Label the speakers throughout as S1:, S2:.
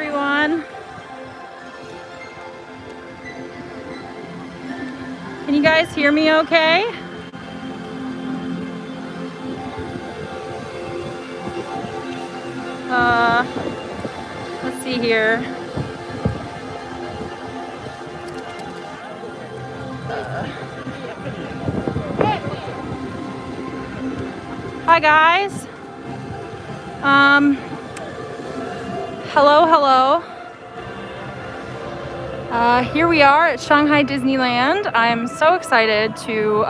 S1: Everyone. Can you guys hear me okay? Let's see here. Hi guys. Hello. Here we are at Shanghai Disneyland. I'm so excited to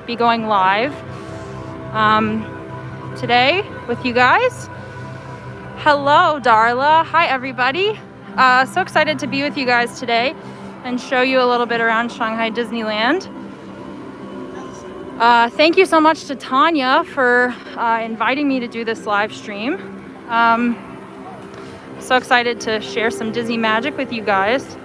S1: be going live today with you guys. Hello, Darla. Hi, everybody. So excited to be with you guys today and show you a little bit around Shanghai Disneyland. Thank you so much to Tanya for inviting me to do this live stream. So excited to share some Disney magic with you guys.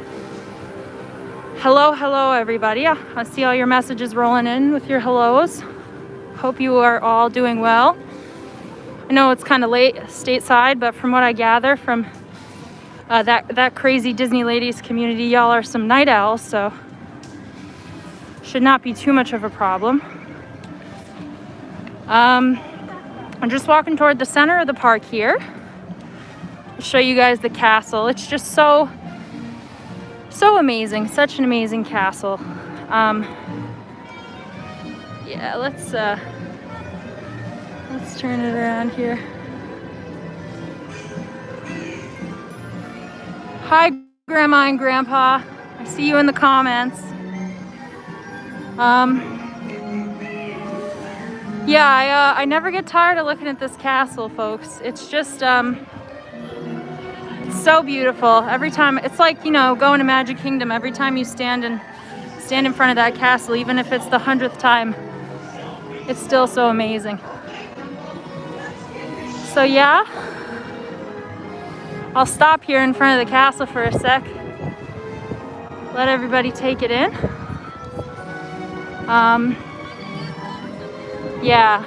S1: Hello, everybody. I see all your messages rolling in with your hellos. Hope you are all doing well. I know it's kind of late stateside, but from what I gather from that crazy Disney ladies community, y'all are some night owls, so should not be too much of a problem. I'm just walking toward the center of the park here. I'll show you guys the castle. It's just so amazing, such an amazing castle. Yeah, let's turn it around here. Hi, Grandma and Grandpa. I see you in the comments. Yeah, I never get tired of looking at this castle, folks. It's just it's so beautiful. Every time, it's like, you know, going to Magic Kingdom. Every time you stand in front of that castle, even if it's the 100th time, it's still so amazing. So yeah, I'll stop here in front of the castle for a sec. Let everybody take it in. Yeah,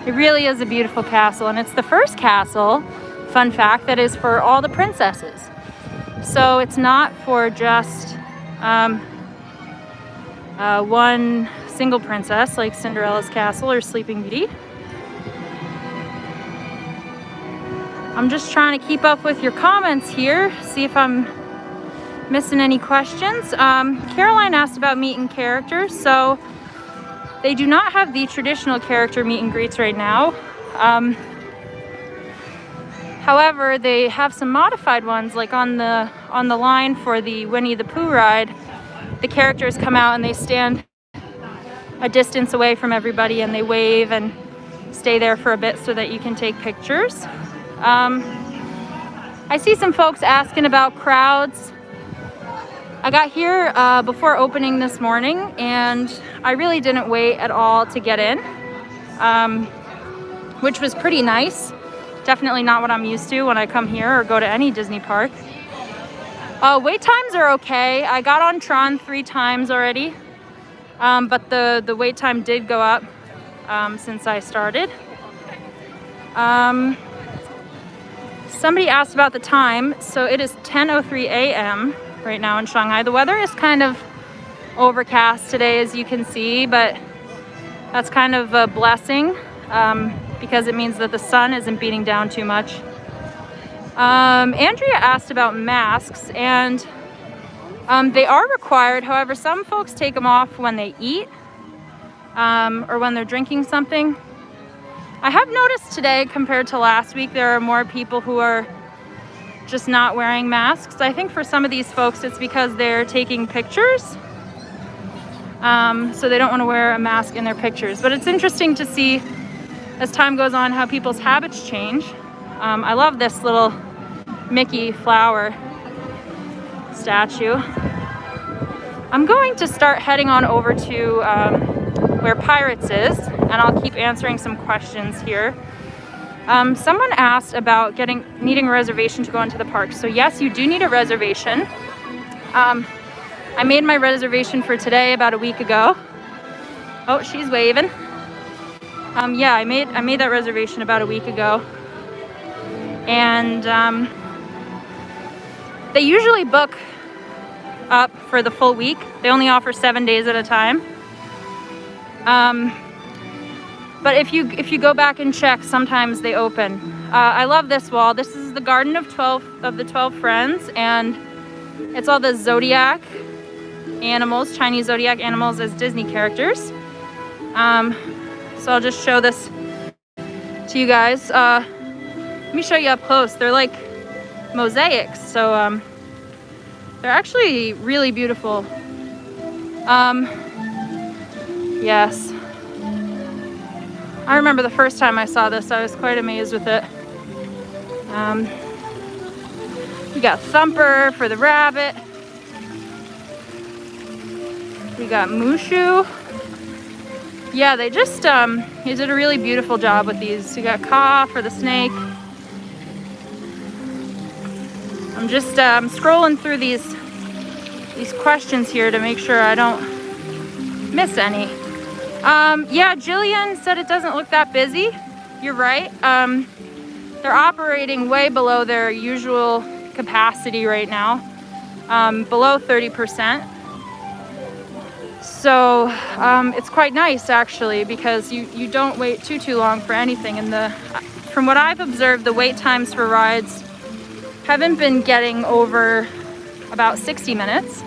S1: it really is a beautiful castle, and it's the first castle, fun fact, that is for all the princesses. So it's not for just one single princess like Cinderella's castle or Sleeping Beauty. I'm just trying to keep up with your comments here, see if I'm missing any questions. Caroline asked about meet and characters. So they do not have the traditional character meet and greets right now. However, they have some modified ones, like on the line for the Winnie the Pooh ride. The characters come out and they stand a distance away from everybody and they wave and stay there for a bit so that you can take pictures. I see some folks asking about crowds. I got here before opening this morning, and I really didn't wait at all to get in, which was pretty nice. Definitely not what I'm used to when I come here or go to any Disney park. Wait times are okay. I got on Tron 3 times already, but the wait time did go up since I started. Somebody asked about the time. So it is 10:03 a.m. right now in Shanghai. The weather is kind of overcast today, as you can see, but that's kind of a blessing because it means that the sun isn't beating down too much. Andrea asked about masks, and they are required. However, some folks take them off when they eat or when they're drinking something. I have noticed today, compared to last week, there are more people who are just not wearing masks. I think for some of these folks, it's because they're taking pictures. So they don't want to wear a mask in their pictures. But it's interesting to see, as time goes on, how people's habits change. I love this little Mickey flower statue. I'm going to start heading on over to where Pirates is, and I'll keep answering some questions here. Someone asked about needing a reservation to go into the park. So yes, you do need a reservation. I made my reservation for today about a week ago. Oh, she's waving. Yeah, I made that reservation about a week ago. And They usually book up for the full week. They only offer 7 days at a time. But if you go back and check, sometimes they open. I love this wall. This is the Garden of the 12 Friends, and it's all the zodiac animals, Chinese zodiac animals as Disney characters. So I'll just show this to you guys. Let me show you up close. They're like mosaics, so they're actually really beautiful. Yes. I remember the first time I saw this, I was quite amazed with it. We got Thumper for the rabbit. We got Mushu. Yeah, they just they did a really beautiful job with these. We got Ka for the snake. I'm just scrolling through these questions here to make sure I don't miss any. Yeah, Jillian said it doesn't look that busy. You're right. They're operating way below their usual capacity right now, below 30%. So it's quite nice actually, because you don't wait too long for anything. And from what I've observed, the wait times for rides haven't been getting over about 60 minutes.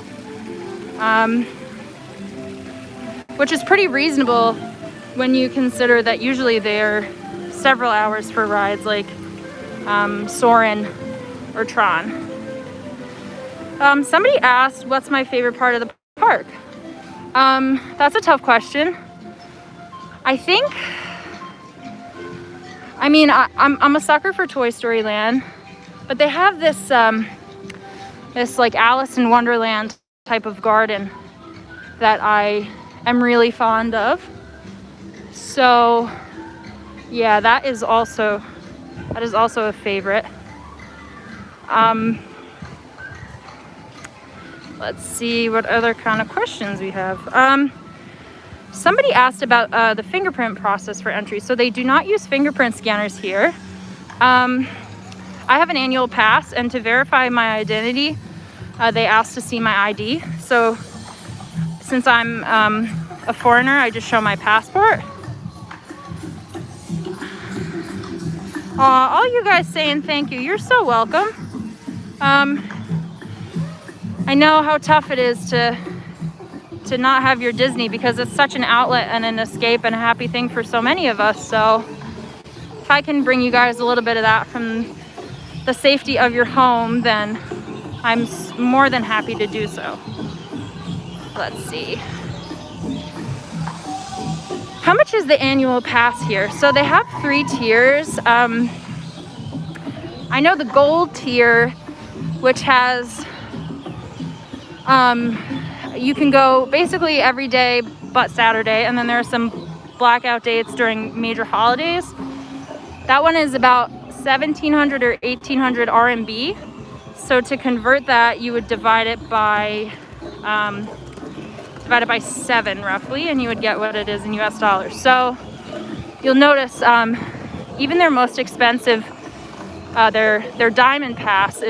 S1: Which is pretty reasonable when you consider that usually they're several hours for rides like Soaring or Tron. Somebody asked, what's my favorite part of the park? That's a tough question. I think, I mean, I'm a sucker for Toy Story Land, but they have this like Alice in Wonderland type of garden that I am really fond of. So yeah, that is also a favorite. Let's see what other kind of questions we have. Somebody asked about the fingerprint process for entry. So they do not use fingerprint scanners here. I have an annual pass, and to verify my identity, they asked to see my ID. So since I'm a foreigner, I just show my passport. All you guys saying thank you. You're so welcome. I know how tough it is to not have your Disney, because it's such an outlet and an escape and a happy thing for so many of us. So if I can bring you guys a little bit of that from the safety of your home, then I'm more than happy to do so. Let's see. How much is the annual pass here? So they have 3 tiers. I know the gold tier, which has, you can go basically every day but Saturday, and then there are some blackout dates during major holidays. That one is about 1,700 or 1,800 RMB. So to convert that, you would divide it by 7 roughly, and you would get what it is in US dollars. So you'll notice even their most expensive, their diamond pass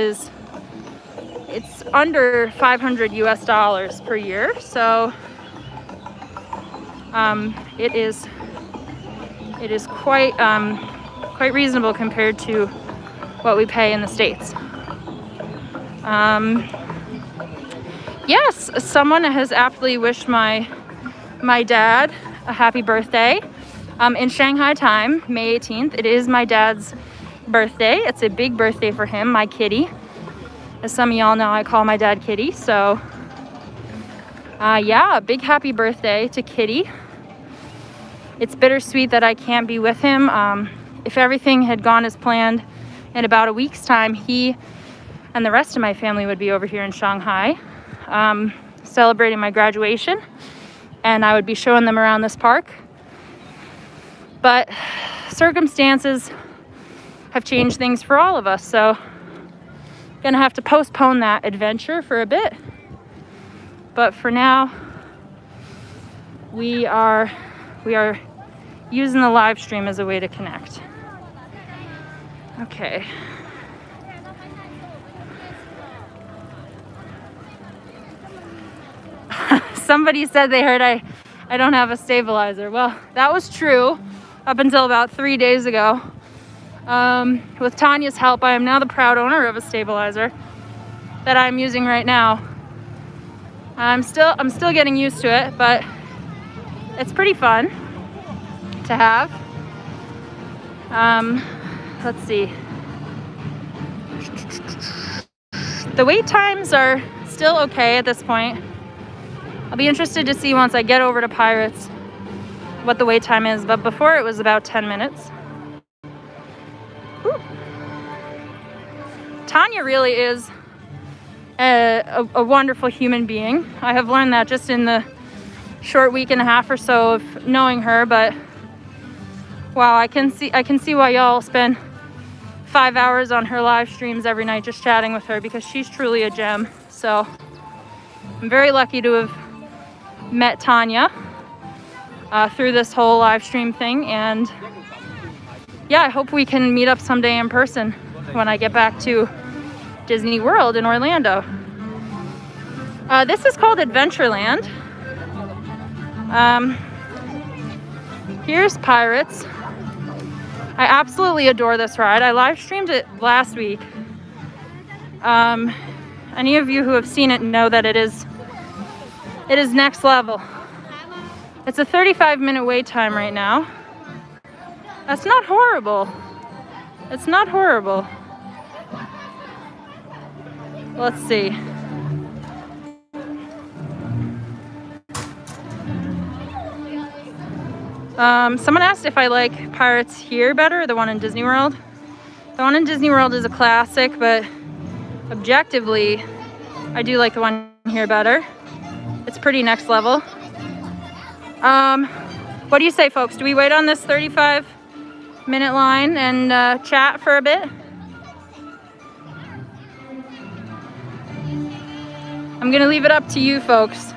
S1: it's under 500 US dollars per year. So it is quite reasonable compared to what we pay in the States. Yes, someone has aptly wished my dad a happy birthday. In Shanghai time, May 18th, it is my dad's birthday. It's a big birthday for him, my kitty. As some of y'all know, I call my dad Kitty. So yeah, a big happy birthday to Kitty. It's bittersweet that I can't be with him. If everything had gone as planned, in about a week's time, he and the rest of my family would be over here in Shanghai, celebrating my graduation, and I would be showing them around this park. But circumstances have changed things for all of us, so gonna have to postpone that adventure for a bit. But for now, we are using the live stream as a way to connect. Okay. Somebody said they heard I don't have a stabilizer. Well, that was true up until about 3 days ago. With Tanya's help, I am now the proud owner of a stabilizer that I'm using right now. I'm still getting used to it, but it's pretty fun to have. Let's see. The wait times are still okay at this point. I'll be interested to see once I get over to Pirates what the wait time is, but before it was about 10 minutes. Whew. Tanya really is a wonderful human being. I have learned that just in the short week and a half or so of knowing her, but wow, I can see why y'all spend 5 hours on her live streams every night just chatting with her, because she's truly a gem. So I'm very lucky to have met Tanya through this whole live stream thing, and yeah, I hope we can meet up someday in person when I get back to Disney World in Orlando. This is called Adventureland. Here's Pirates. I absolutely adore this ride. I live streamed it last week. Any of you who have seen it know that it is next level. It's a 35-minute wait time right now. That's not horrible. It's not horrible. Let's see. Someone asked if I like Pirates here better or the one in Disney World. The one in Disney World is a classic, but objectively, I do like the one here better. It's pretty next level. What do you say, folks? Do we wait on this 35-minute line and chat for a bit? I'm gonna leave it up to you folks.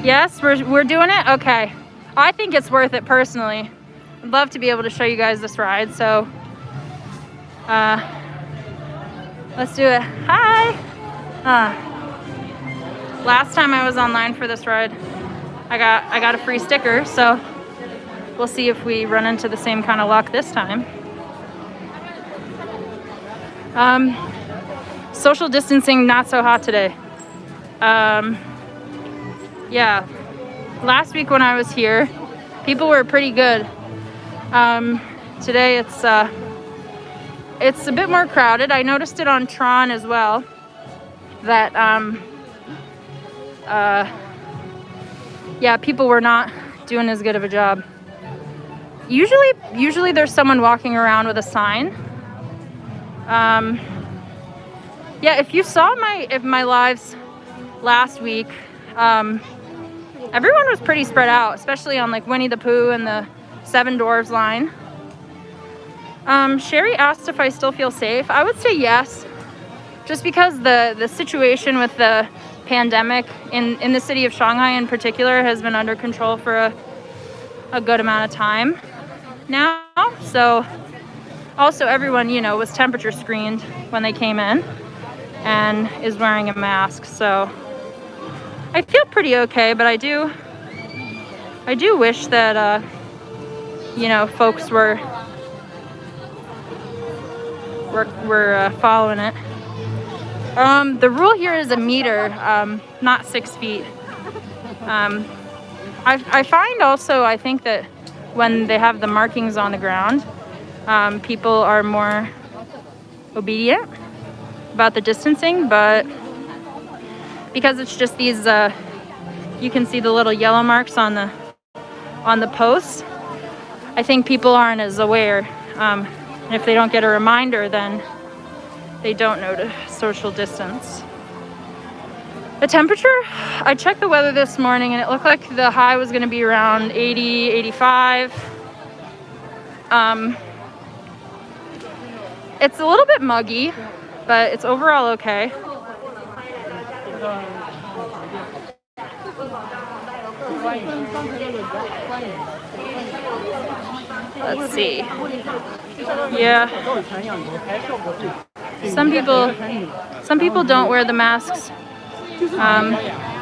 S1: Yes, we're doing it? Okay. I think it's worth it personally. I'd love to be able to show you guys this ride, so let's do it. Hi! Last time I was online for this ride, I got a free sticker, so we'll see if we run into the same kind of luck this time. Social distancing, not so hot today. Yeah, last week when I was here, people were pretty good. Today it's a bit more crowded. I noticed it on Tron as well, that yeah, people were not doing as good of a job. Usually there's someone walking around with a sign. Yeah, if you saw my lives last week, everyone was pretty spread out, especially on like Winnie the Pooh and the Seven Dwarfs line. Sherry asked if I still feel safe. I would say yes, just because the situation with the pandemic in the city of Shanghai in particular has been under control for a good amount of time now. So also everyone, you know, was temperature screened when they came in and is wearing a mask. So I feel pretty okay, but I do wish that you know, folks were following it. The rule here is a meter, not 6 feet. I find also, I think that when they have the markings on the ground, people are more obedient about the distancing, but because it's just these, you can see the little yellow marks on the posts, I think people aren't as aware. And if they don't get a reminder, then they don't know to social distance. The temperature, I checked the weather this morning and it looked like the high was gonna be around 80, 85. It's a little bit muggy, but it's overall okay. Let's see. Yeah. some people don't wear the masks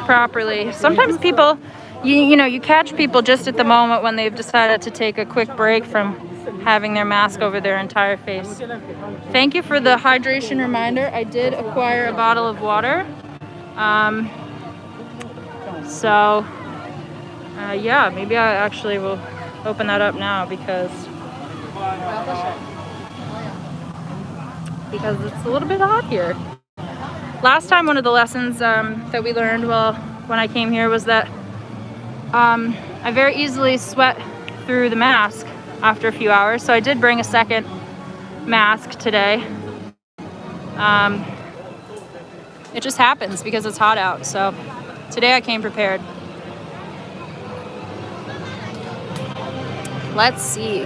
S1: properly. Sometimes people, you know, you catch people just at the moment when they've decided to take a quick break from having their mask over their entire face. Thank you for the hydration reminder. I did acquire a bottle of water. Yeah, maybe I actually will open that up now because it's a little bit hot here. Last time, one of the lessons that we learned when I came here was that I very easily sweat through the mask after a few hours, so I did bring a second mask today. It just happens because it's hot out, so today I came prepared. Let's see.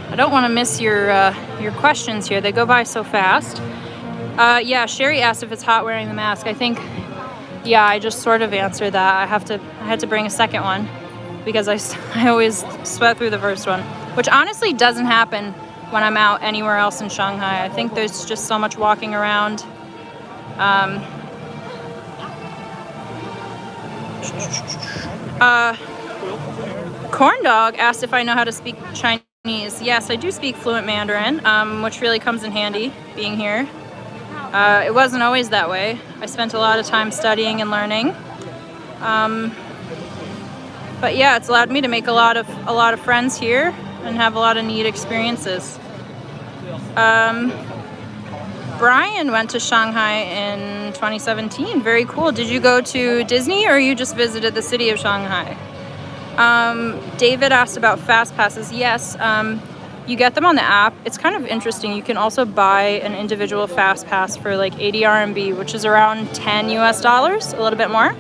S1: I don't want to miss your questions here. They go by so fast. Yeah, Sherry asked if it's hot wearing the mask. I think, yeah, I just sort of answered that. I had to bring a second one because I always sweat through the first one, which honestly doesn't happen when I'm out anywhere else in Shanghai. I think there's just so much walking around. Corn Dog asked if I know how to speak Chinese. Yes, I do speak fluent Mandarin, which really comes in handy being here. It wasn't always that way. I spent a lot of time studying and learning. But yeah, it's allowed me to make a lot of friends here and have a lot of neat experiences. Brian went to Shanghai in 2017. Very cool. Did you go to Disney or you just visited the city of Shanghai? David asked about fast passes. Yes, you get them on the app. It's kind of interesting. You can also buy an individual fast pass for like 80 RMB, which is around 10 US dollars, a little bit more,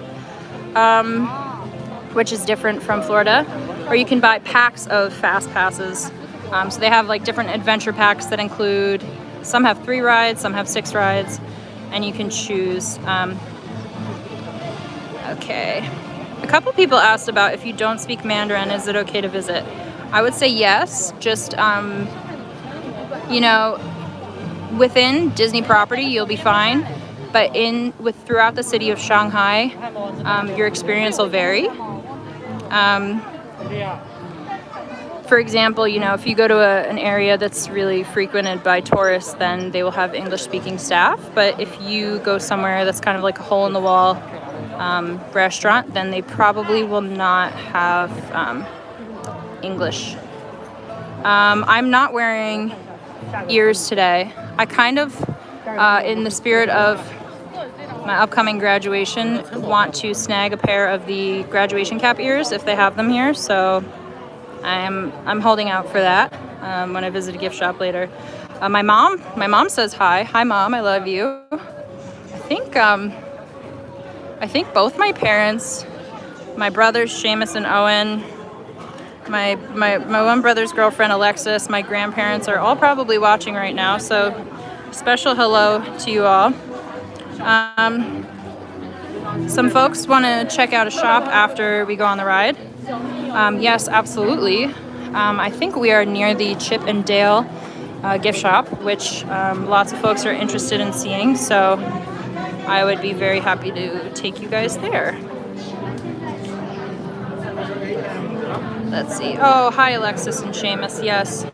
S1: which is different from Florida. Or you can buy packs of fast passes. So they have like different adventure packs that include, some have 3 rides, some have 6 rides, and you can choose. Okay. A couple people asked about if you don't speak Mandarin, is it okay to visit? I would say yes, just, you know, within Disney property, you'll be fine. But throughout the city of Shanghai, your experience will vary. For example, you know, if you go to an area that's really frequented by tourists, then they will have English-speaking staff. But if you go somewhere that's kind of like a hole-in-the-wall restaurant, then they probably will not have English. I'm not wearing ears today. I kind of, in the spirit of my upcoming graduation, want to snag a pair of the graduation cap ears if they have them here. So I'm holding out for that when I visit a gift shop later. My mom says hi. Hi, Mom. I love you. I think both my parents, my brothers Seamus and Owen, my one brother's girlfriend Alexis, my grandparents are all probably watching right now. So special hello to you all. Some folks want to check out a shop after we go on the ride. Yes, absolutely. I think we are near the Chip and Dale gift shop, which lots of folks are interested in seeing. So I would be very happy to take you guys there. Let's see. Oh, hi, Alexis and Seamus. Yes,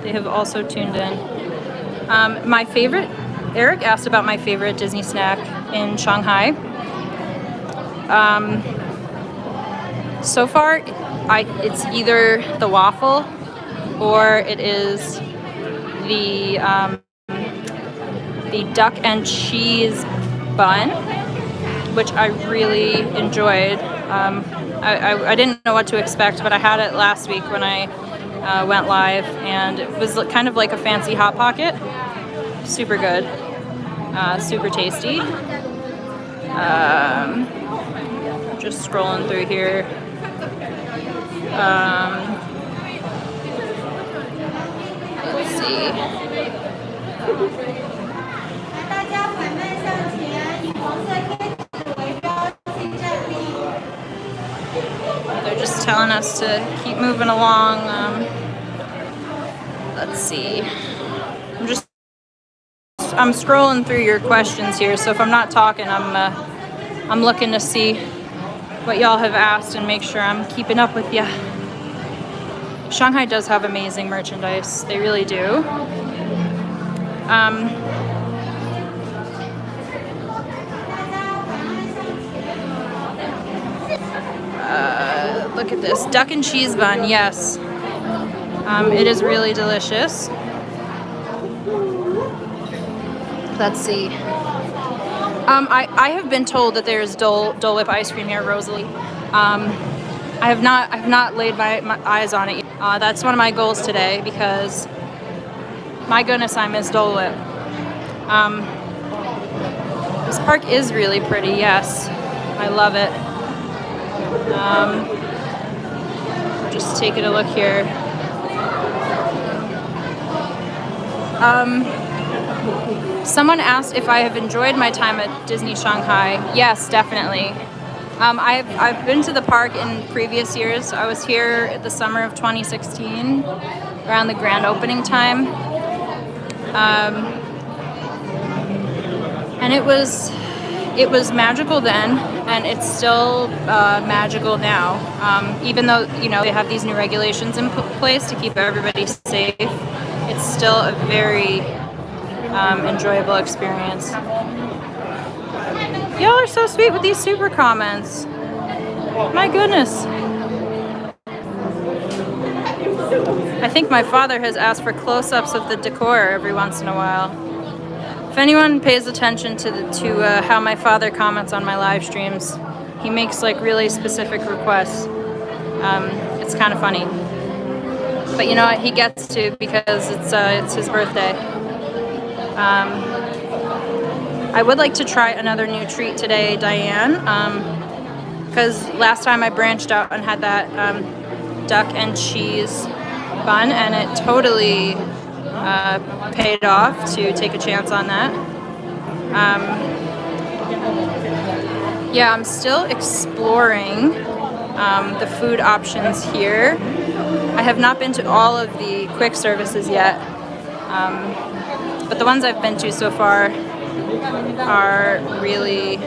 S1: they have also tuned in. Eric asked about my favorite Disney snack in Shanghai. So far, it's either the waffle or it is the duck and cheese bun, which I really enjoyed. I didn't know what to expect, but I had it last week when I went live, and it was kind of like a fancy Hot Pocket. Super good, super tasty. Just scrolling through here. Let's see. They're just telling us to keep moving along. Let's see. I'm just I'm scrolling through your questions here, so if I'm not talking, I'm looking to see what y'all have asked and make sure I'm keeping up with you. Shanghai does have amazing merchandise. They really do. Look at this duck and cheese bun. Yes, it is really delicious. Let's see. I have been told that there's Dole Whip ice cream here, Rosalie. I have not laid my eyes on it yet. That's one of my goals today because my goodness, I miss Dole Whip. This park is really pretty. Yes, I love it. Just taking a look here. Someone asked if I have enjoyed my time at Disney Shanghai. Yes, definitely. I've been to the park in previous years. I was here at the summer of 2016, around the grand opening time. And it was magical then, and it's still magical now. Even though, you know, they have these new regulations in place to keep everybody safe, it's still a very enjoyable experience. Y'all are so sweet with these super comments. My goodness. I think my father has asked for close-ups of the decor every once in a while. If anyone pays attention to how my father comments on my live streams, he makes like really specific requests. It's kind of funny. But you know what? He gets to because it's his birthday. I would like to try another new treat today, Diane, because last time I branched out and had that duck and cheese bun, and it totally paid off to take a chance on that. Yeah, I'm still exploring the food options here. I have not been to all of the quick services yet, but the ones I've been to so far are really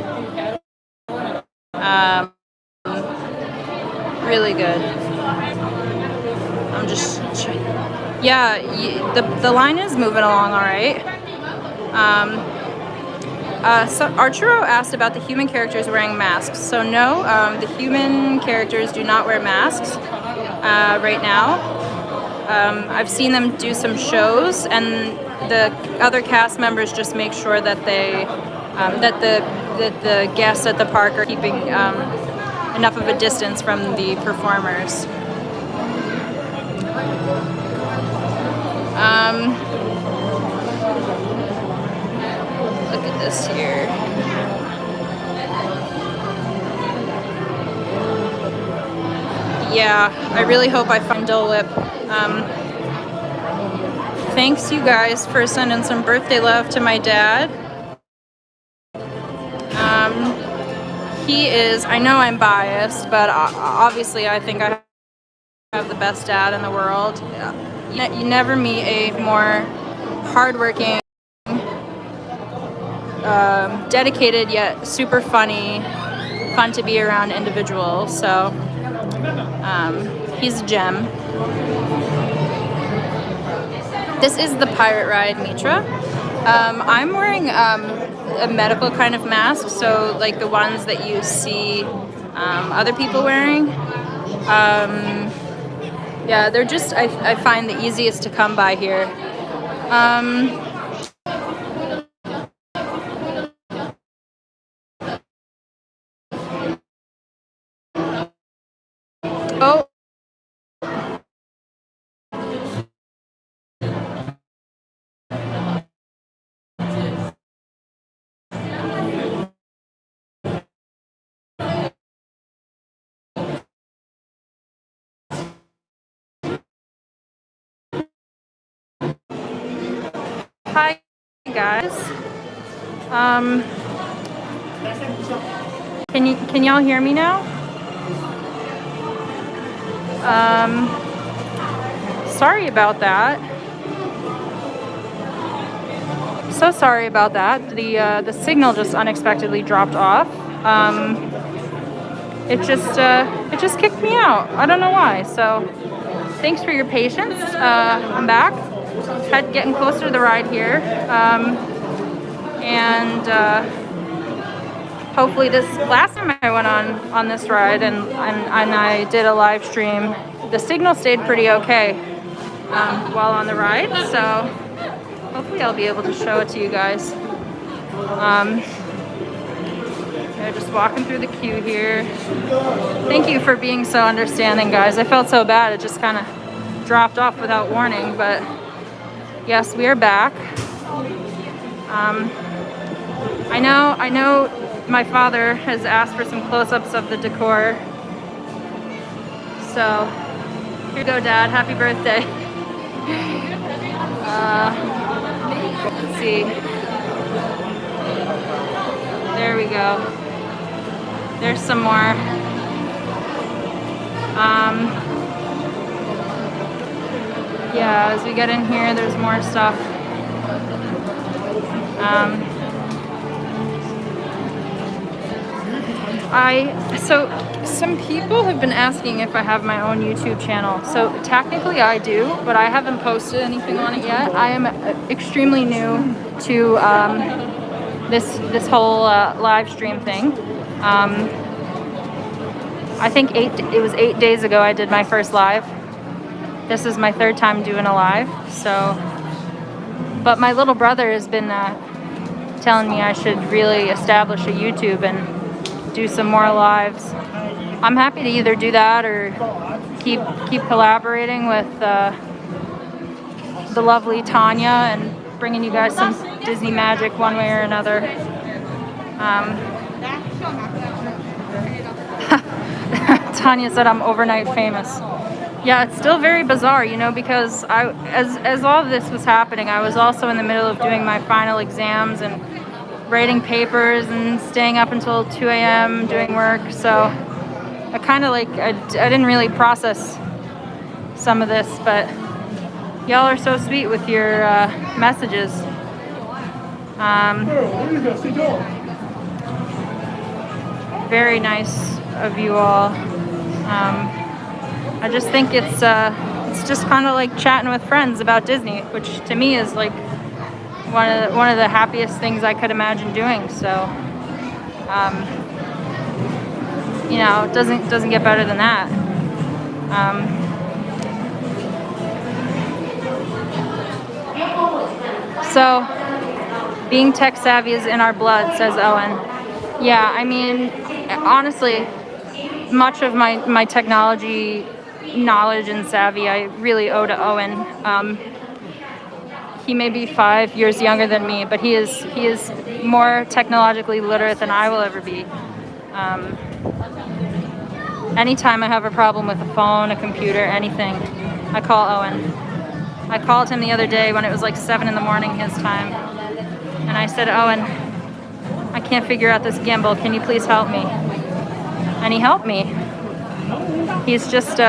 S1: really good. I'm just yeah, the line is moving along all right. So Arturo asked about the human characters wearing masks. So no, the human characters do not wear masks right now. I've seen them do some shows, and the other cast members just make sure that they that the guests at the park are keeping enough of a distance from the performers. Look at this here. Yeah, I really hope I find Dole Whip. Thanks you guys for sending some birthday love to my dad. He is, I know I'm biased, but obviously I think I have the best dad in the world. You never meet a more hardworking, dedicated yet super funny, fun to be around individual. So he's a gem. This is the pirate ride, Mitra. I'm wearing a medical kind of mask, so like the ones that you see other people wearing. Yeah, they're just, I find the easiest to come by here. Oh. Hi guys. Can y'all hear me now? Sorry about that. so sorry about that. The signal just unexpectedly dropped off. It just kicked me out. I don't know why. So thanks for your patience. I'm back. Getting closer to the ride here. And hopefully this last time I went on this ride and I did a live stream, the signal stayed pretty okay while on the ride. So hopefully I'll be able to show it to you guys. Yeah, just walking through the queue here. Thank you for being so understanding, guys. I felt so bad. It just kind of dropped off without warning, but yes, we are back. I know my father has asked for some close-ups of the decor. So here you go, Dad. Happy birthday. Let's see. There we go. There's some more. Yeah, as we get in here, there's more stuff. So some people have been asking if I have my own YouTube channel. So technically I do, but I haven't posted anything on it yet. I am extremely new to this whole live stream thing. I think it was 8 days ago I did my first live. This is my third time doing a live. So, but my little brother has been telling me I should really establish a YouTube and do some more lives. I'm happy to either do that or keep collaborating with the lovely Tanya and bringing you guys some Disney magic one way or another. Tanya said I'm overnight famous. Yeah, it's still very bizarre, you know, because as all of this was happening, I was also in the middle of doing my final exams and writing papers and staying up until 2 a.m. doing work. So I kind of I didn't really process some of this, but y'all are so sweet with your messages. Very nice of you all. I just think it's just kind of like chatting with friends about Disney, which to me is like one of the happiest things I could imagine doing. So, you know, it doesn't get better than that. So, being tech savvy is in our blood, says Owen. Yeah, I mean, honestly, much of my technology knowledge and savvy I really owe to Owen. He may be 5 years younger than me, but he is more technologically literate than I will ever be. Anytime I have a problem with a phone, a computer, anything, I call Owen. I called him the other day when it was like 7 in the morning his time, and I said, Owen, I can't figure out this gimbal. Can you please help me? And he helped me. He's just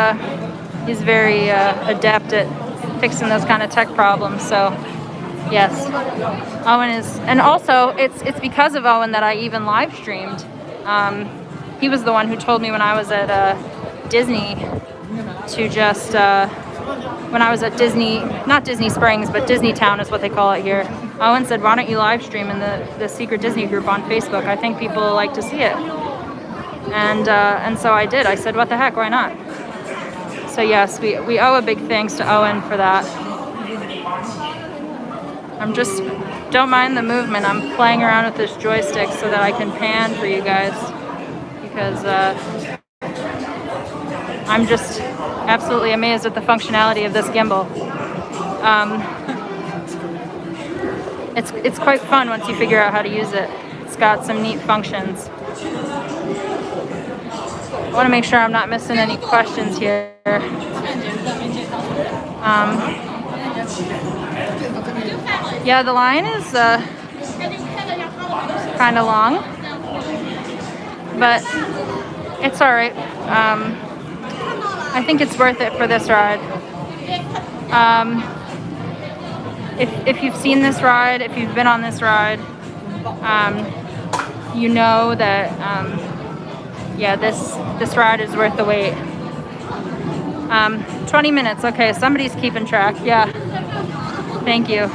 S1: he's very adept at fixing those kind of tech problems. So yes, Owen is, and also it's because of Owen that I even live streamed. He was the one who told me when I was at Disney to just when I was at Disney, not Disney Springs, but Disney Town is what they call it here. Owen said, why don't you live stream in the Secret Disney group on Facebook? I think people like to see it. And so I did. I said, what the heck, why not? So yes, we owe a big thanks to Owen for that. Don't mind the movement. I'm playing around with this joystick so that I can pan for you guys, because I'm just absolutely amazed at the functionality of this gimbal. It's quite fun once you figure out how to use it. It's got some neat functions. I want to make sure I'm not missing any questions here. Yeah, the line is kind of long, but it's all right. I think it's worth it for this ride. if you've seen this ride, if you've been on this ride, you know that yeah, this ride is worth the wait. 20 minutes. Okay, somebody's keeping track. Yeah. Thank you.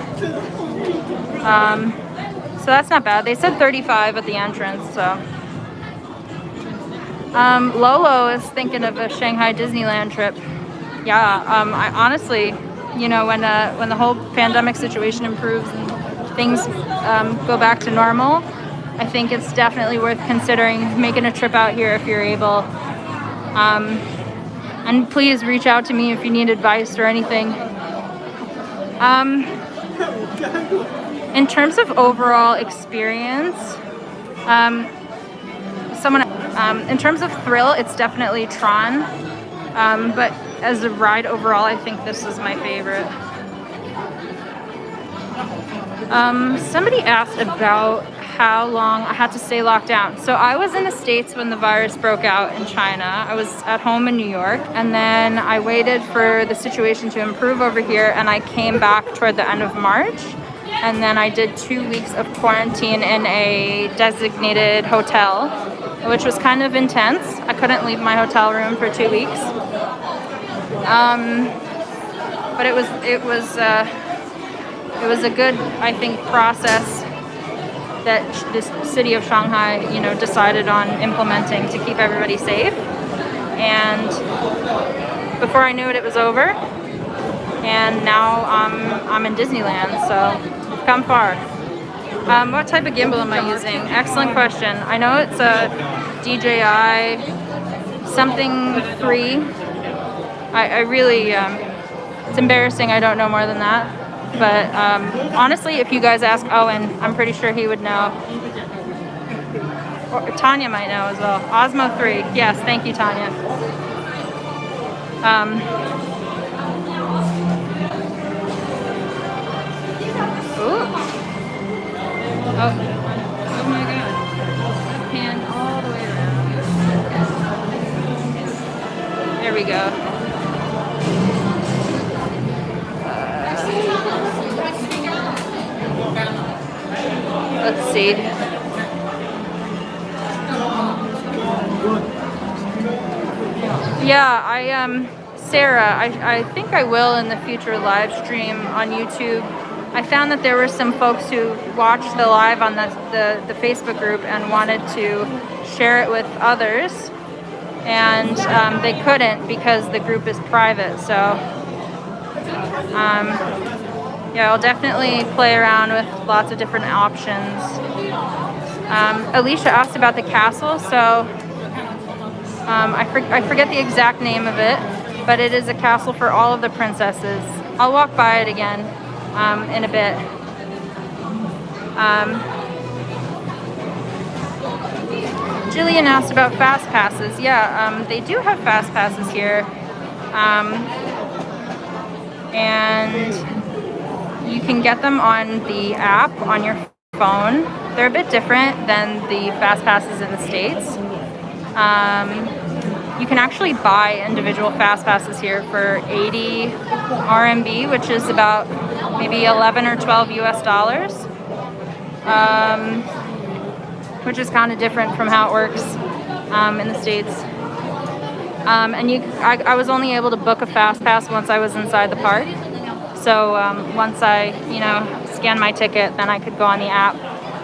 S1: So that's not bad. They said 35 at the entrance, so. Lolo is thinking of a Shanghai Disneyland trip. Yeah, I honestly, you know, when the whole pandemic situation improves and things go back to normal, I think it's definitely worth considering making a trip out here if you're able. And please reach out to me if you need advice or anything. In terms of overall experience, in terms of thrill, it's definitely Tron. But as a ride overall, I think this is my favorite. Somebody asked about how long I had to stay locked down. So I was in the States when the virus broke out in China. I was at home in New York, and then I waited for the situation to improve over here, and I came back toward the end of March. And then I did 2 weeks of quarantine in a designated hotel, which was kind of intense. I couldn't leave my hotel room for 2 weeks. But it was a good, I think, process that this city of Shanghai, you know, decided on implementing to keep everybody safe. And before I knew it, it was over. And now I'm in Disneyland, so we've come far. What type of gimbal am I using? Excellent question. I know it's a DJI something 3. I really, it's embarrassing I don't know more than that. But honestly, if you guys ask Owen, I'm pretty sure he would know. Or Tanya might know as well. Osmo 3. Yes, thank you, Tanya. Ooh. Oh my God. Pan all the way around. There we go. Let's see. Yeah, Sarah, I think I will in the future live stream on YouTube. I found that there were some folks who watched the live on the Facebook group and wanted to share it with others, and they couldn't because the group is private. So yeah, I'll definitely play around with lots of different options. Alicia asked about the castle, so I forget the exact name of it, but it is a castle for all of the princesses. I'll walk by it again in a bit. Jillian asked about fast passes. Yeah, they do have fast passes here. And you can get them on the app on your phone. They're a bit different than the fast passes in the States. You can actually buy individual fast passes here for 80 RMB, which is about maybe 11 or 12 US dollars, which is kind of different from how it works in the States. And I was only able to book a fast pass once I was inside the park. So once I, you know, scan my ticket, then I could go on the app.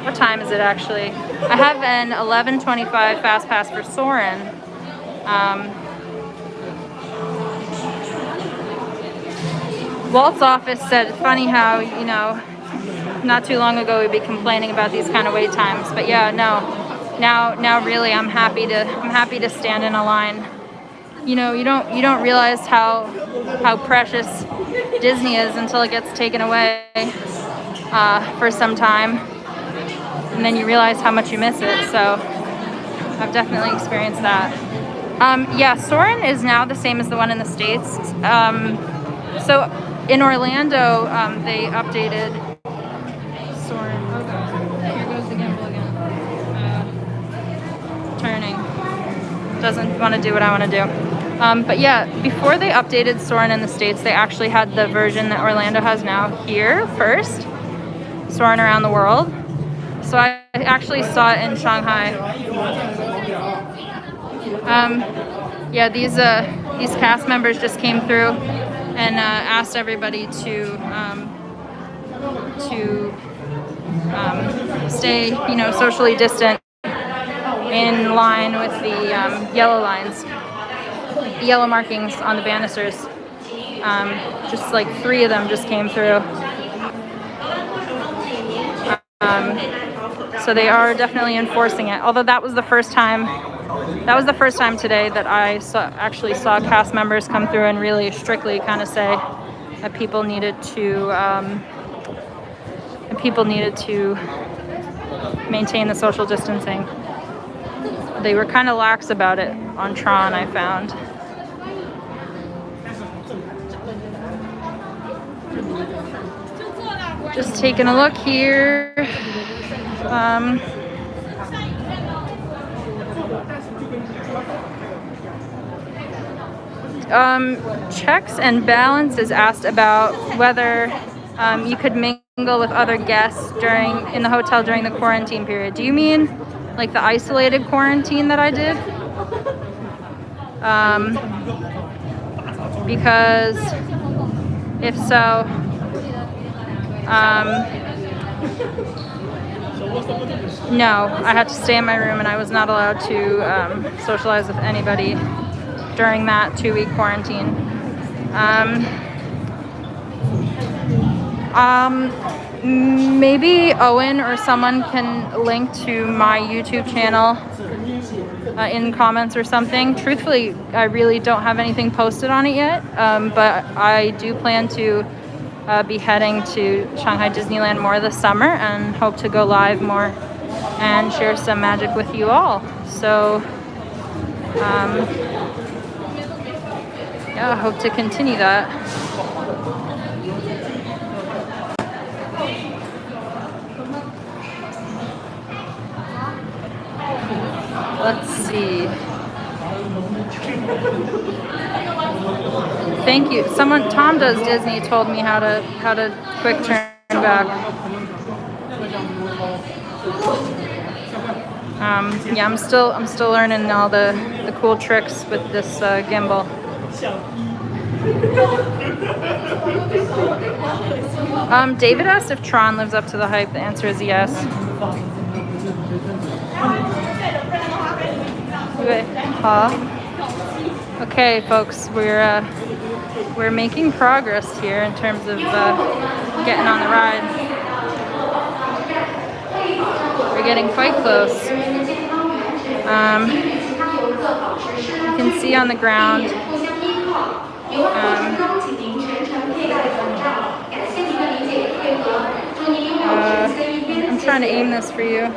S1: What time is it actually? I have an 11:25 fast pass for Soaring. Walt's office said, funny how, you know, not too long ago we'd be complaining about these kind of wait times. But yeah, no, now really I'm happy to stand in a line. You know, you don't realize how precious Disney is until it gets taken away for some time, and then you realize how much you miss it. So I've definitely experienced that. Yeah, Soaring is now the same as the one in the States. So in Orlando, they updated Soaring. Oh God, here goes the gimbal again. Turning. Doesn't want to do what I want to do. But yeah, before they updated Soaring in the States, they actually had the version that Orlando has now here first, Soaring around the world. So I actually saw it in Shanghai. Yeah, these cast members just came through and asked everybody to stay, you know, socially distant in line with the yellow lines, the yellow markings on the banisters. Just like 3 of them just came through. So they are definitely enforcing it. Although that was the first time today that I actually saw cast members come through and really strictly kind of say that people needed to maintain the social distancing. They were kind of lax about it on Tron, I found. Just taking a look here. Checks and balances asked about whether you could mingle with other guests in the hotel during the quarantine period. Do you mean like the isolated quarantine that I did? Because if so, no, I had to stay in my room and I was not allowed to socialize with anybody during that 2-week quarantine. Maybe Owen or someone can link to my YouTube channel in comments or something. Truthfully, I really don't have anything posted on it yet, but I do plan to be heading to Shanghai Disneyland more this summer and hope to go live more and share some magic with you all. So yeah, I hope to continue that. Let's see. Thank you. Tom Does Disney told me how to quick turn back. Yeah, I'm still learning all the cool tricks with this gimbal. David asked if Tron lives up to the hype. The answer is yes. Okay, folks, we're making progress here in terms of getting on the ride. We're getting quite close. You can see on the ground. I'm trying to aim this for you.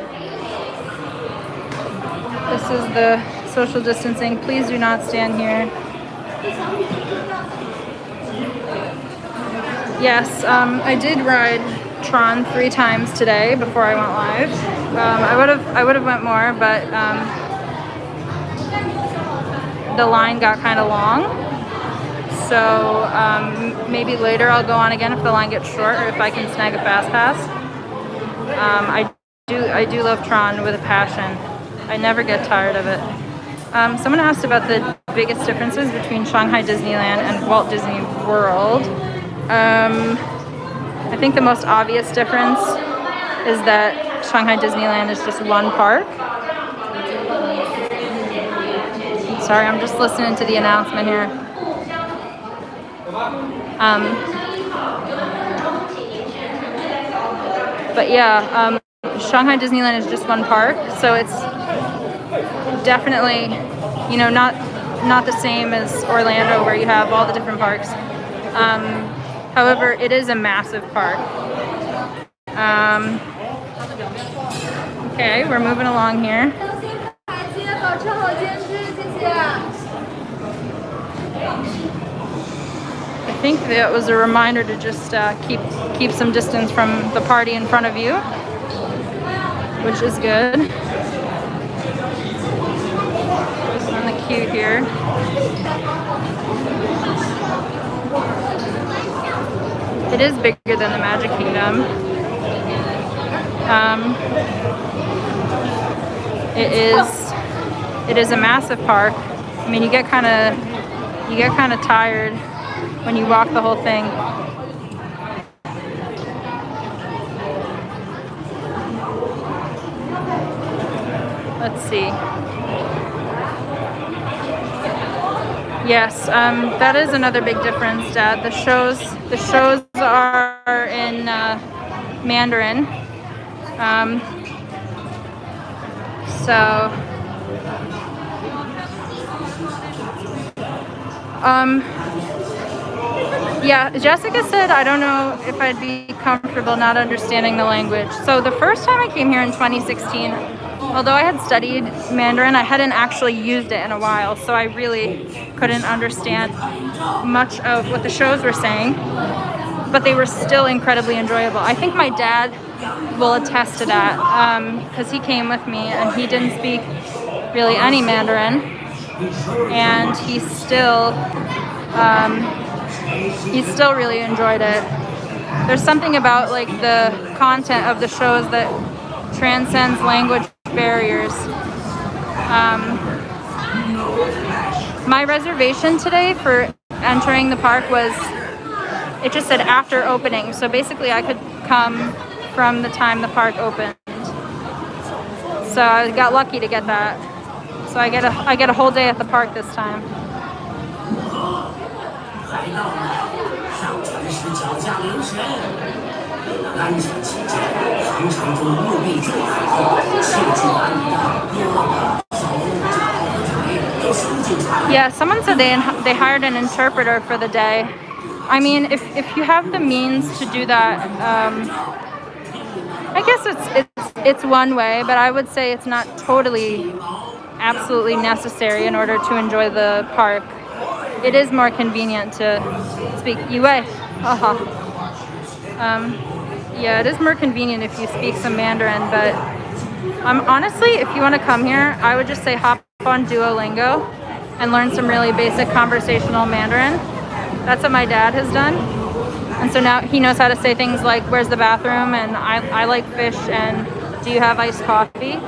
S1: This is the social distancing. Please do not stand here. Yes, I did ride Tron 3 times today before I went live. I would have went more, but the line got kind of long. So maybe later I'll go on again if the line gets short or if I can snag a fast pass. I do love Tron with a passion. I never get tired of it. Someone asked about the biggest differences between Shanghai Disneyland and Walt Disney World. I think the most obvious difference is that Shanghai Disneyland is just one park. Sorry, I'm just listening to the announcement here. But yeah, Shanghai Disneyland is just one park, so it's definitely, you know, not the same as Orlando where you have all the different parks. However, it is a massive park. Okay, we're moving along here. I think that was a reminder to just keep some distance from the party in front of you, which is good. And the cute here. It is bigger than the Magic Kingdom. It is a massive park. I mean, you get kind of tired when you walk the whole thing. Let's see. Yes, that is another big difference, Dad. The shows are in Mandarin. Yeah, Jessica said, I don't know if I'd be comfortable not understanding the language. So the first time I came here in 2016, although I had studied Mandarin, I hadn't actually used it in a while, so I really couldn't understand much of what the shows were saying, but they were still incredibly enjoyable. I think my dad will attest to that, because he came with me and he didn't speak really any Mandarin, and he still really enjoyed it. There's something about like the content of the shows that transcends language barriers. My reservation today for entering the park it just said after opening, so basically I could come from the time the park opened. So I got lucky to get that. So I get a whole day at the park this time. Yeah, someone said they hired an interpreter for the day. I mean, if you have the means to do that, I guess it's one way, but I would say it's not totally absolutely necessary in order to enjoy the park. It is more convenient to speak Yue. Yeah, it is more convenient if you speak some Mandarin, but honestly, if you want to come here, I would just say hop on Duolingo and learn some really basic conversational Mandarin. That's what my dad has done. And so now he knows how to say things like, where's the bathroom? And I like fish, and do you have iced coffee?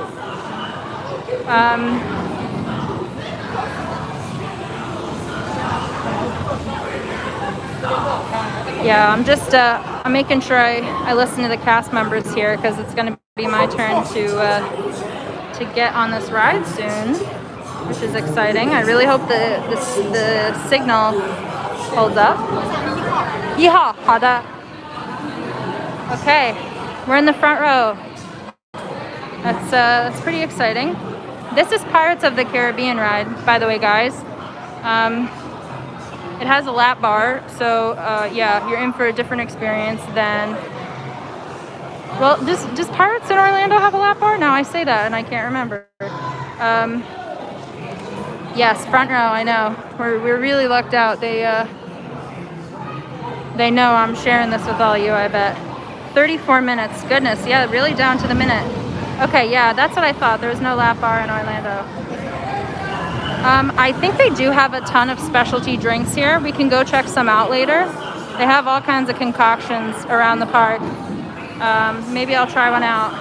S1: Yeah, I'm making sure I listen to the cast members here, because it's going to be my turn to get on this ride soon, which is exciting. I really hope the signal holds up. Yeehaw, hada. Okay, we're in the front row. That's pretty exciting. This is Pirates of the Caribbean ride, by the way, guys. It has a lap bar, so yeah, you're in for a different experience than... Well, does Pirates in Orlando have a lap bar? No, I say that and I can't remember. Yes, front row, I know. We're really lucked out. They know I'm sharing this with all you, I bet. 34 minutes, goodness, yeah, really down to the minute. Okay, yeah, that's what I thought. There was no lap bar in Orlando. I think they do have a ton of specialty drinks here. We can go check some out later. They have all kinds of concoctions around the park. Maybe I'll try one out.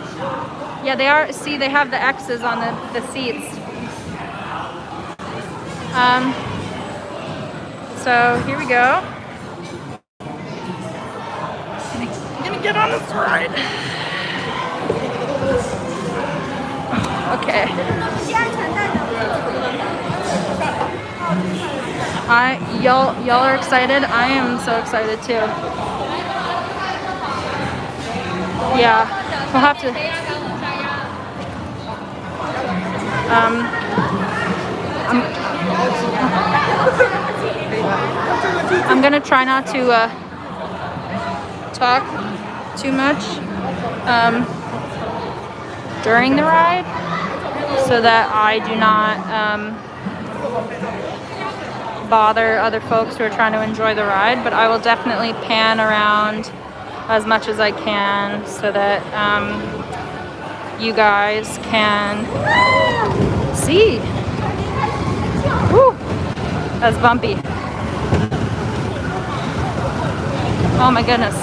S1: Yeah, they are. See, they have the X's on the seats. So here we go. I'm gonna get on this ride. Okay. Y'all are excited? I am so excited too. Yeah, we'll have to. I'm gonna try not to talk too much during the ride, so that I do not bother other folks who are trying to enjoy the ride, but I will definitely pan around as much as I can so that you guys can see. Woo! That's bumpy. Oh my goodness.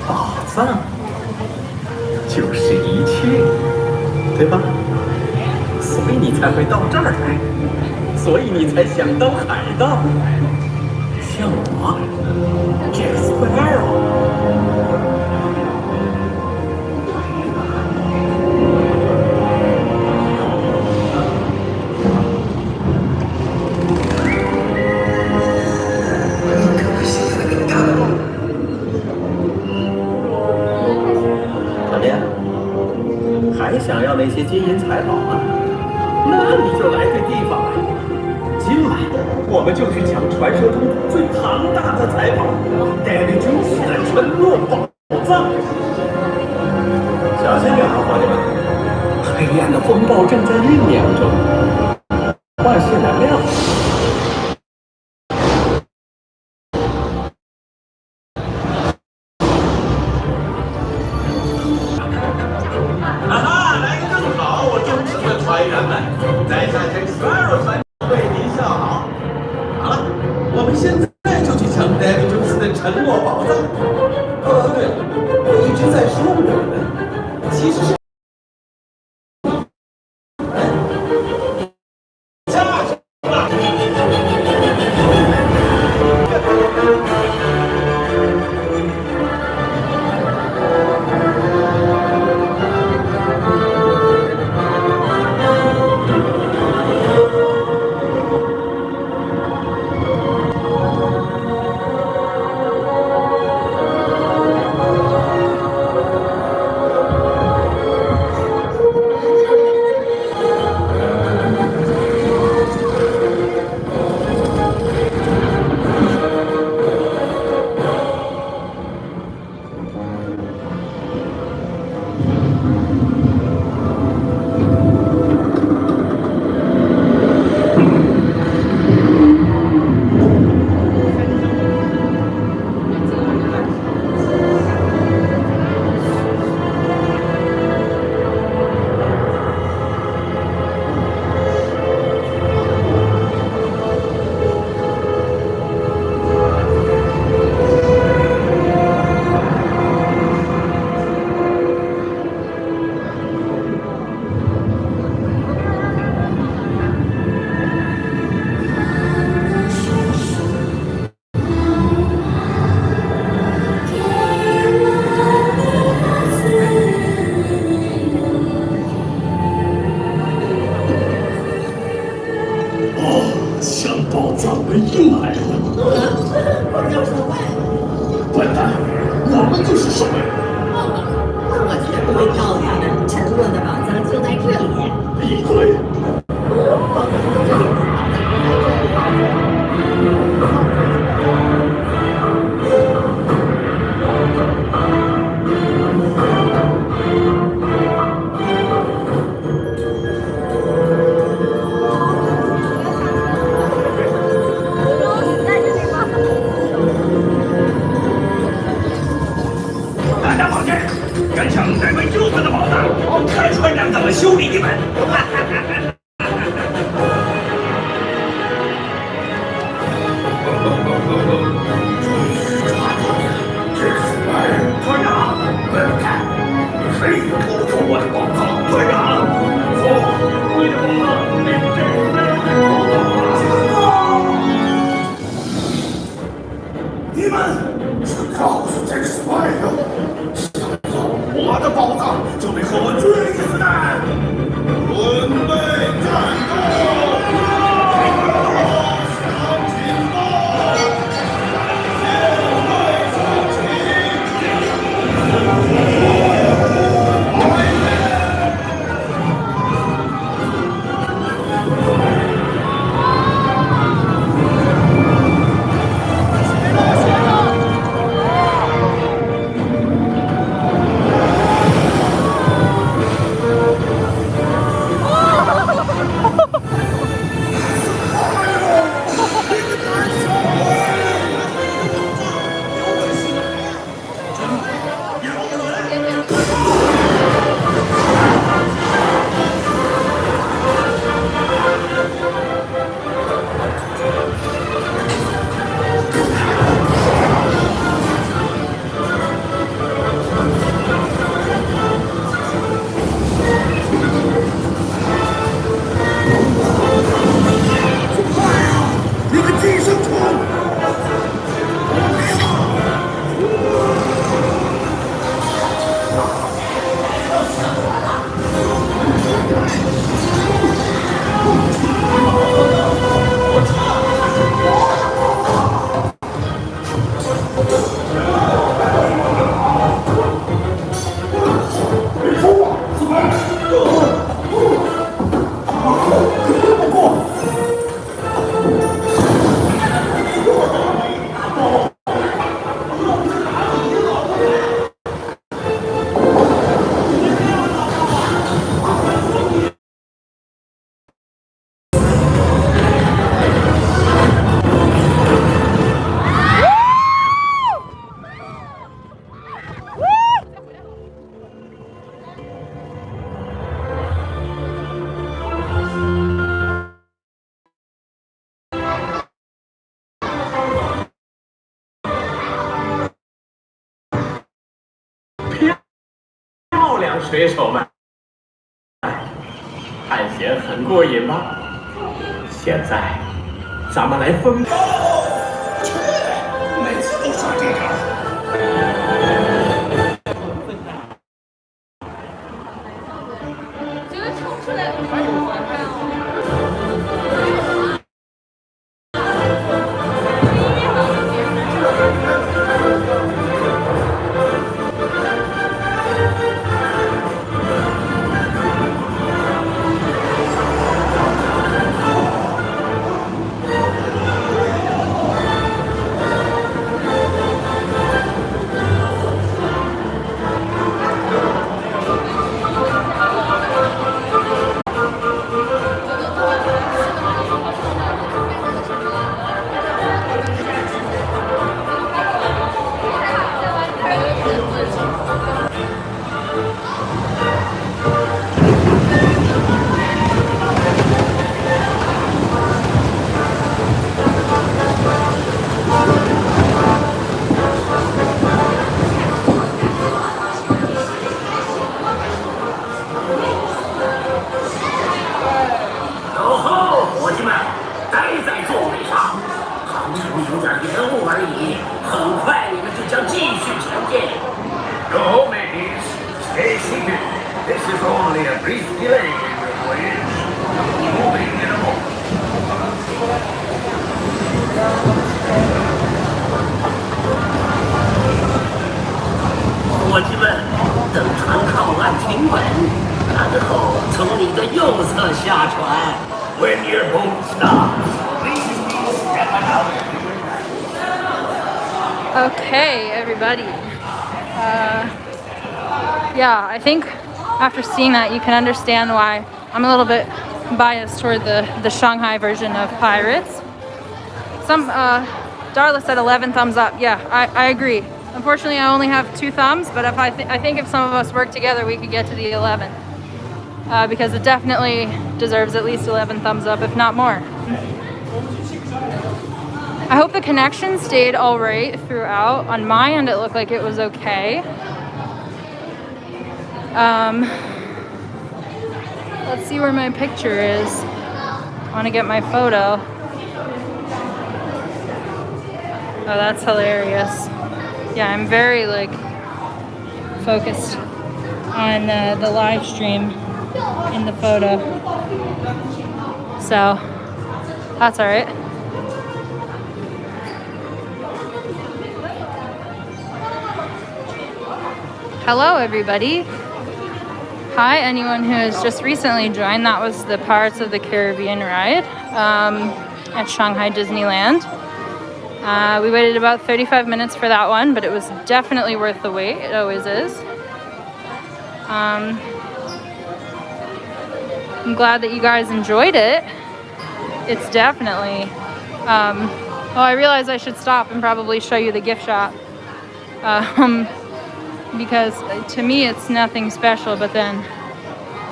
S2: 宝藏就是一切，对吧？所以你才会到这儿来，所以你才想当海盗，像我，Jack Sparrow。还想要那些金银财宝吗？那你就来对地方了。今晚我们就去抢传说中最庞大的财宝——戴维军士的沉落宝藏。小心点啊，伙计们！黑暗的风暴正在酝酿中，万事难料。船员们，在下这12船为您笑好。好了，我们现在就去抢戴维·琼斯的沉落宝藏。对了，我一直在说我们，其实是。笨蛋，我们就是守卫。水手们，探险很过瘾吧？现在，咱们来疯。每次都耍这招。
S1: 这个冲出来了。
S3: 伙计们，等船靠岸停稳，然后从你的右侧下船。When your boat stops, please step out.
S1: Okay, everybody. Yeah, I think after seeing that, you can understand why I'm a little bit biased toward the Shanghai version of Pirates. Darla said 11 thumbs up. Yeah, I agree. Unfortunately, I only have 2 thumbs, but if I think if some of us work together, we could get to the 11. Because it definitely deserves at least 11 thumbs up, if not more. I hope the connection stayed all right throughout. On my end, it looked like it was okay. Let's see where my picture is. I want to get my photo. Oh, that's hilarious. Yeah, I'm very focused on the live stream in the photo. So that's all right. Hello, everybody. Hi, anyone who has just recently joined. That was the Pirates of the Caribbean ride at Shanghai Disneyland. We waited about 35 minutes for that one, but it was definitely worth the wait. It always is. I'm glad that you guys enjoyed it. It's definitely... I realize I should stop and probably show you the gift shop. Because to me it's nothing special, but then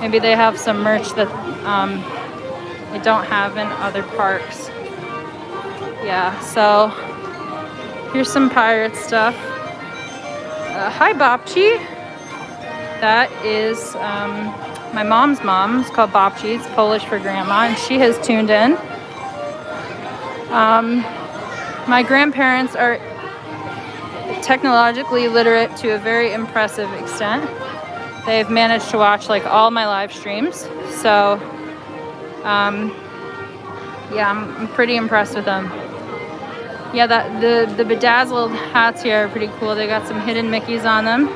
S1: maybe they have some merch that they don't have in other parks. Yeah, so here's some pirate stuff. Hi, Babchi. That is my mom's mom. It's called Babchi. It's Polish for grandma, and she has tuned in. My grandparents are technologically literate to a very impressive extent. They've managed to watch all my live streams. So, yeah, I'm pretty impressed with them. Yeah, the bedazzled hats here are pretty cool. They got some hidden Mickeys on them.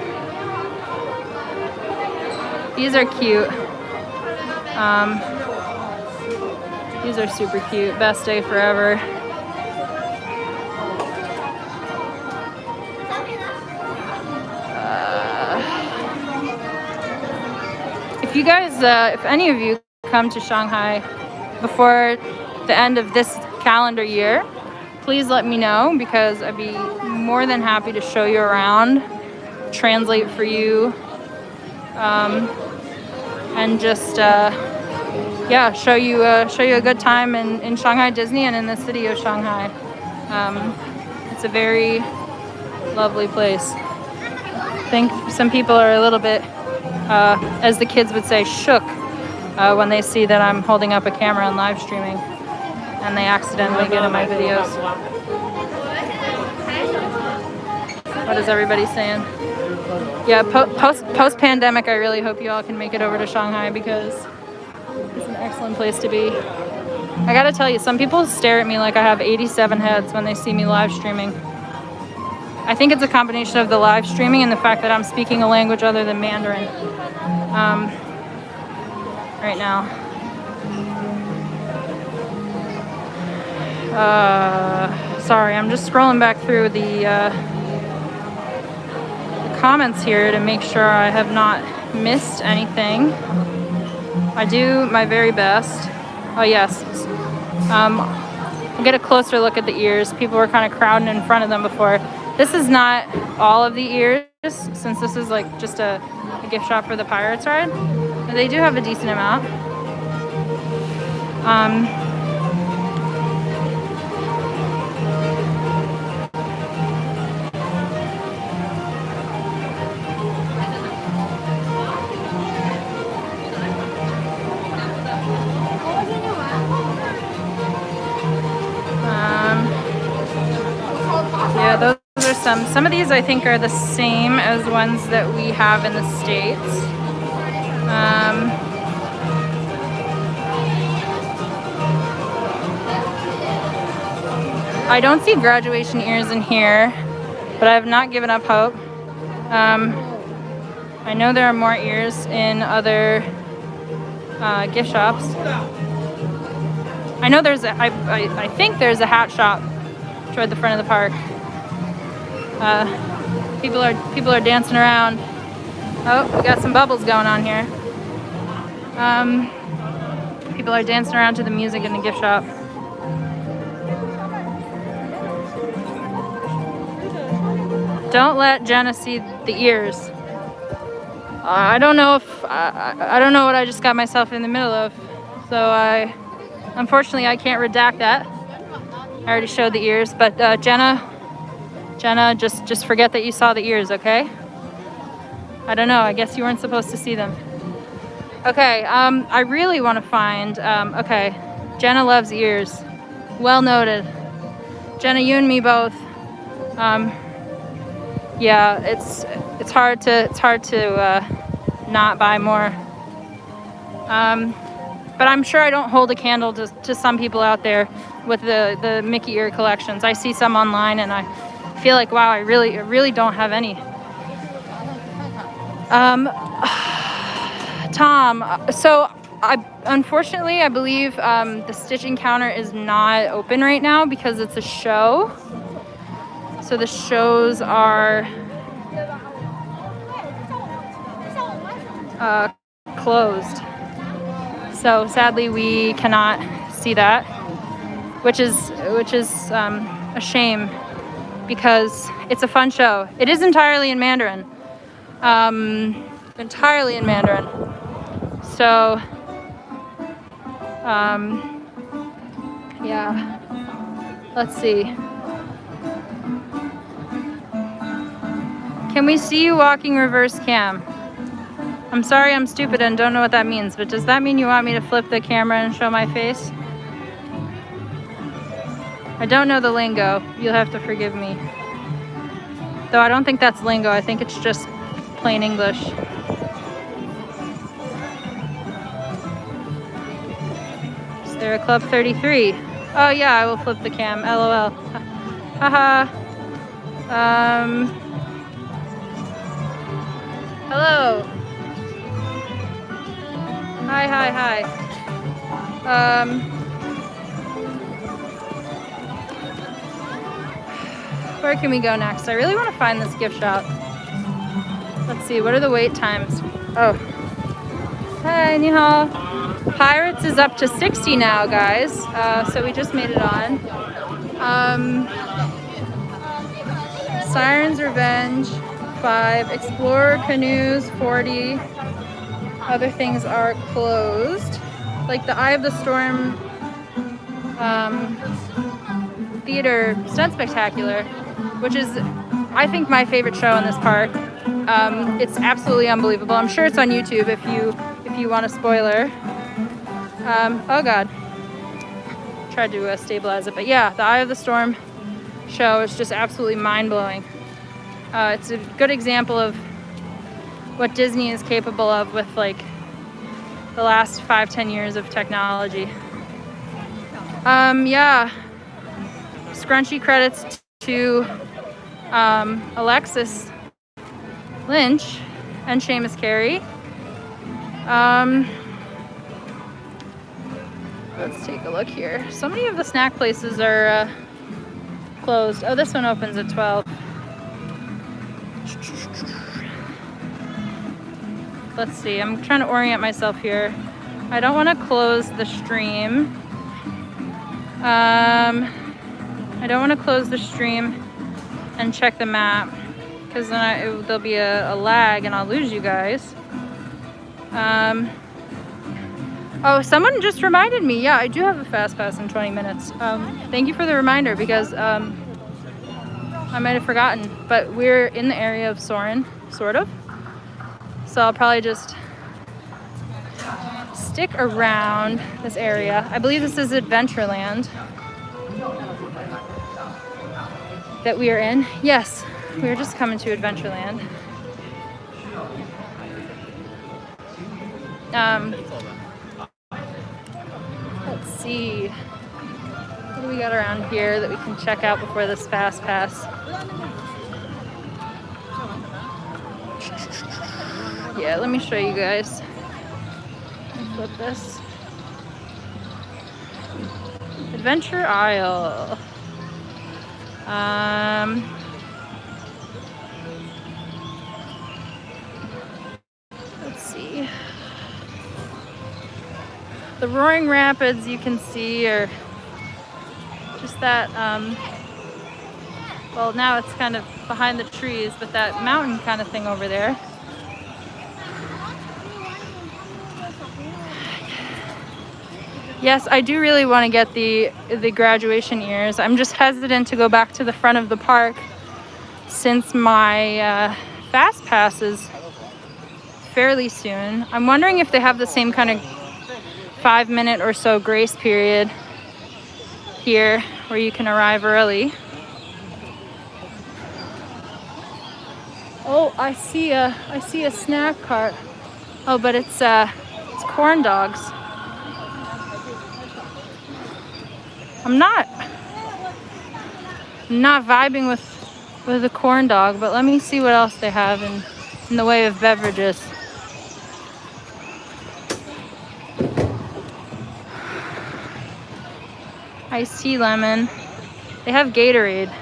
S1: These are cute. These are super cute. Best day forever. If you guys, if any of you come to Shanghai before the end of this calendar year, please let me know, because I'd be more than happy to show you around, translate for you, and just yeah, show you a good time in Shanghai Disney and in the city of Shanghai. It's a very lovely place. I think some people are a little bit as the kids would say, shook when they see that I'm holding up a camera and live streaming and they accidentally get in my videos. What is everybody saying? Yeah, post-pandemic, I really hope you all can make it over to Shanghai because it's an excellent place to be. I gotta tell you, some people stare at me like I have 87 heads when they see me live streaming. I think it's a combination of the live streaming and the fact that I'm speaking a language other than Mandarin right now. Sorry, I'm just scrolling back through the comments here to make sure I have not missed anything. I do my very best. Oh yes. We'll get a closer look at the ears. People were kind of crowding in front of them before. This is not all of the ears, since this is like just a gift shop for the Pirates ride. But they do have a decent amount. Yeah, those are some of these I think are the same as ones that we have in the States. I don't see graduation ears in here, but I have not given up hope. I know there are more ears in other gift shops. I know there's I think there's a hat shop toward the front of the park. People are dancing around. Oh, we got some bubbles going on here. People are dancing around to the music in the gift shop. Don't let Jenna see the ears. I don't know if I don't know what I just got myself in the middle of. So unfortunately I can't redact that. I already showed the ears, but Jenna, just forget that you saw the ears, okay? I don't know, I guess you weren't supposed to see them. Okay, I really want to find, okay, Jenna loves ears. Well noted. Jenna, you and me both. Yeah, it's hard to not buy more. But I'm sure I don't hold a candle to some people out there with the Mickey ear collections. I see some online and I feel like, wow, I really don't have any. Tom, so unfortunately I believe the stitching counter is not open right now because it's a show. So the shows are closed. So sadly we cannot see that, which is a shame because it's a fun show. It is entirely in Mandarin. Entirely in Mandarin. So yeah. Let's see. Can we see you walking reverse cam? I'm sorry I'm stupid and don't know what that means, but does that mean you want me to flip the camera and show my face? I don't know the lingo. You'll have to forgive me. Though I don't think that's lingo. I think it's just plain English. Is there a Club 33? Oh yeah, I will flip the cam. LOL. Haha. Hello. Hi. Where can we go next? I really want to find this gift shop. Let's see, what are the wait times? Oh. Hi, ni hao. Pirates is up to 60 now, guys. So we just made it on. Siren's Revenge, 5. Explorer Canoes, 40. Other things are closed. Like the Eye of the Storm Theater Stunt Spectacular, which is, I think, my favorite show in this park. It's absolutely unbelievable. I'm sure it's on YouTube if you want a spoiler. Oh God, tried to stabilize it, but yeah, the Eye of the Storm show is just absolutely mind-blowing. It's a good example of what Disney is capable of with like the last 5-10 years of technology. Yeah, scrunchy credits to Alexis Lynch and Seamus Carey. Let's take a look here. So many of the snack places are closed. Oh, this one opens at 12. Let's see, I'm trying to orient myself here. I don't want to close the stream. I don't want to close the stream and check the map, because then there'll be a lag and I'll lose you guys. Oh, someone just reminded me. Yeah, I do have a fast pass in 20 minutes. Thank you for the reminder, because I might have forgotten, but we're in the area of Soaring, sort of. So I'll probably just stick around this area. I believe this is Adventureland that we are in. Yes, we are just coming to Adventureland. Let's see. What do we got around here that we can check out before this fast pass? Yeah, let me show you guys. Flip this. Adventure Aisle. Let's see. The roaring rapids you can see are just that, well, now it's kind of behind the trees, but that mountain kind of thing over there. Yes, I do really want to get the graduation ears. I'm just hesitant to go back to the front of the park since my fast pass is fairly soon. I'm wondering if they have the same kind of 5-minute or so grace period here where you can arrive early. Oh, I see a snack cart. Oh, but it's corn dogs. I'm not vibing with a corn dog, but let me see what else they have in the way of beverages. Iced tea lemon. They have Gatorade.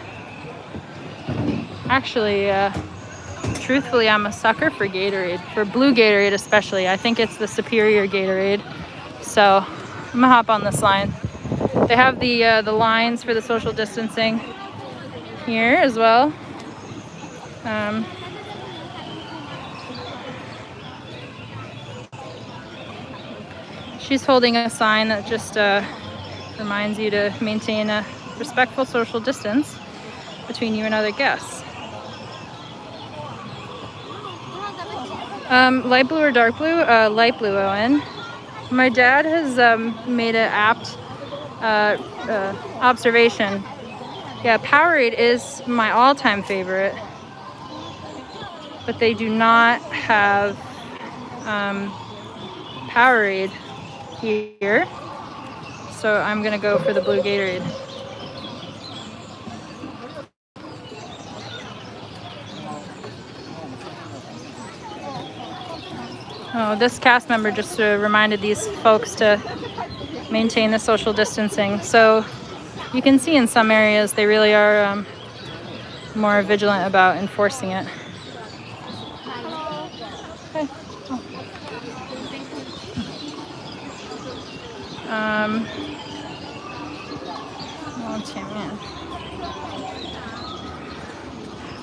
S1: Actually, truthfully, I'm a sucker for Gatorade, for blue Gatorade especially. I think it's the superior Gatorade. So I'm gonna hop on this line. They have the lines for the social distancing here as well. She's holding a sign that just reminds you to maintain a respectful social distance between you and other guests. Light blue or dark blue? Light blue, Owen. My dad has made an apt observation. Yeah, Powerade is my all-time favorite, but they do not have Powerade here, so I'm gonna go for the blue Gatorade. Oh, this cast member just reminded these folks to maintain the social distancing. So you can see in some areas they really are more vigilant about enforcing it. Okay.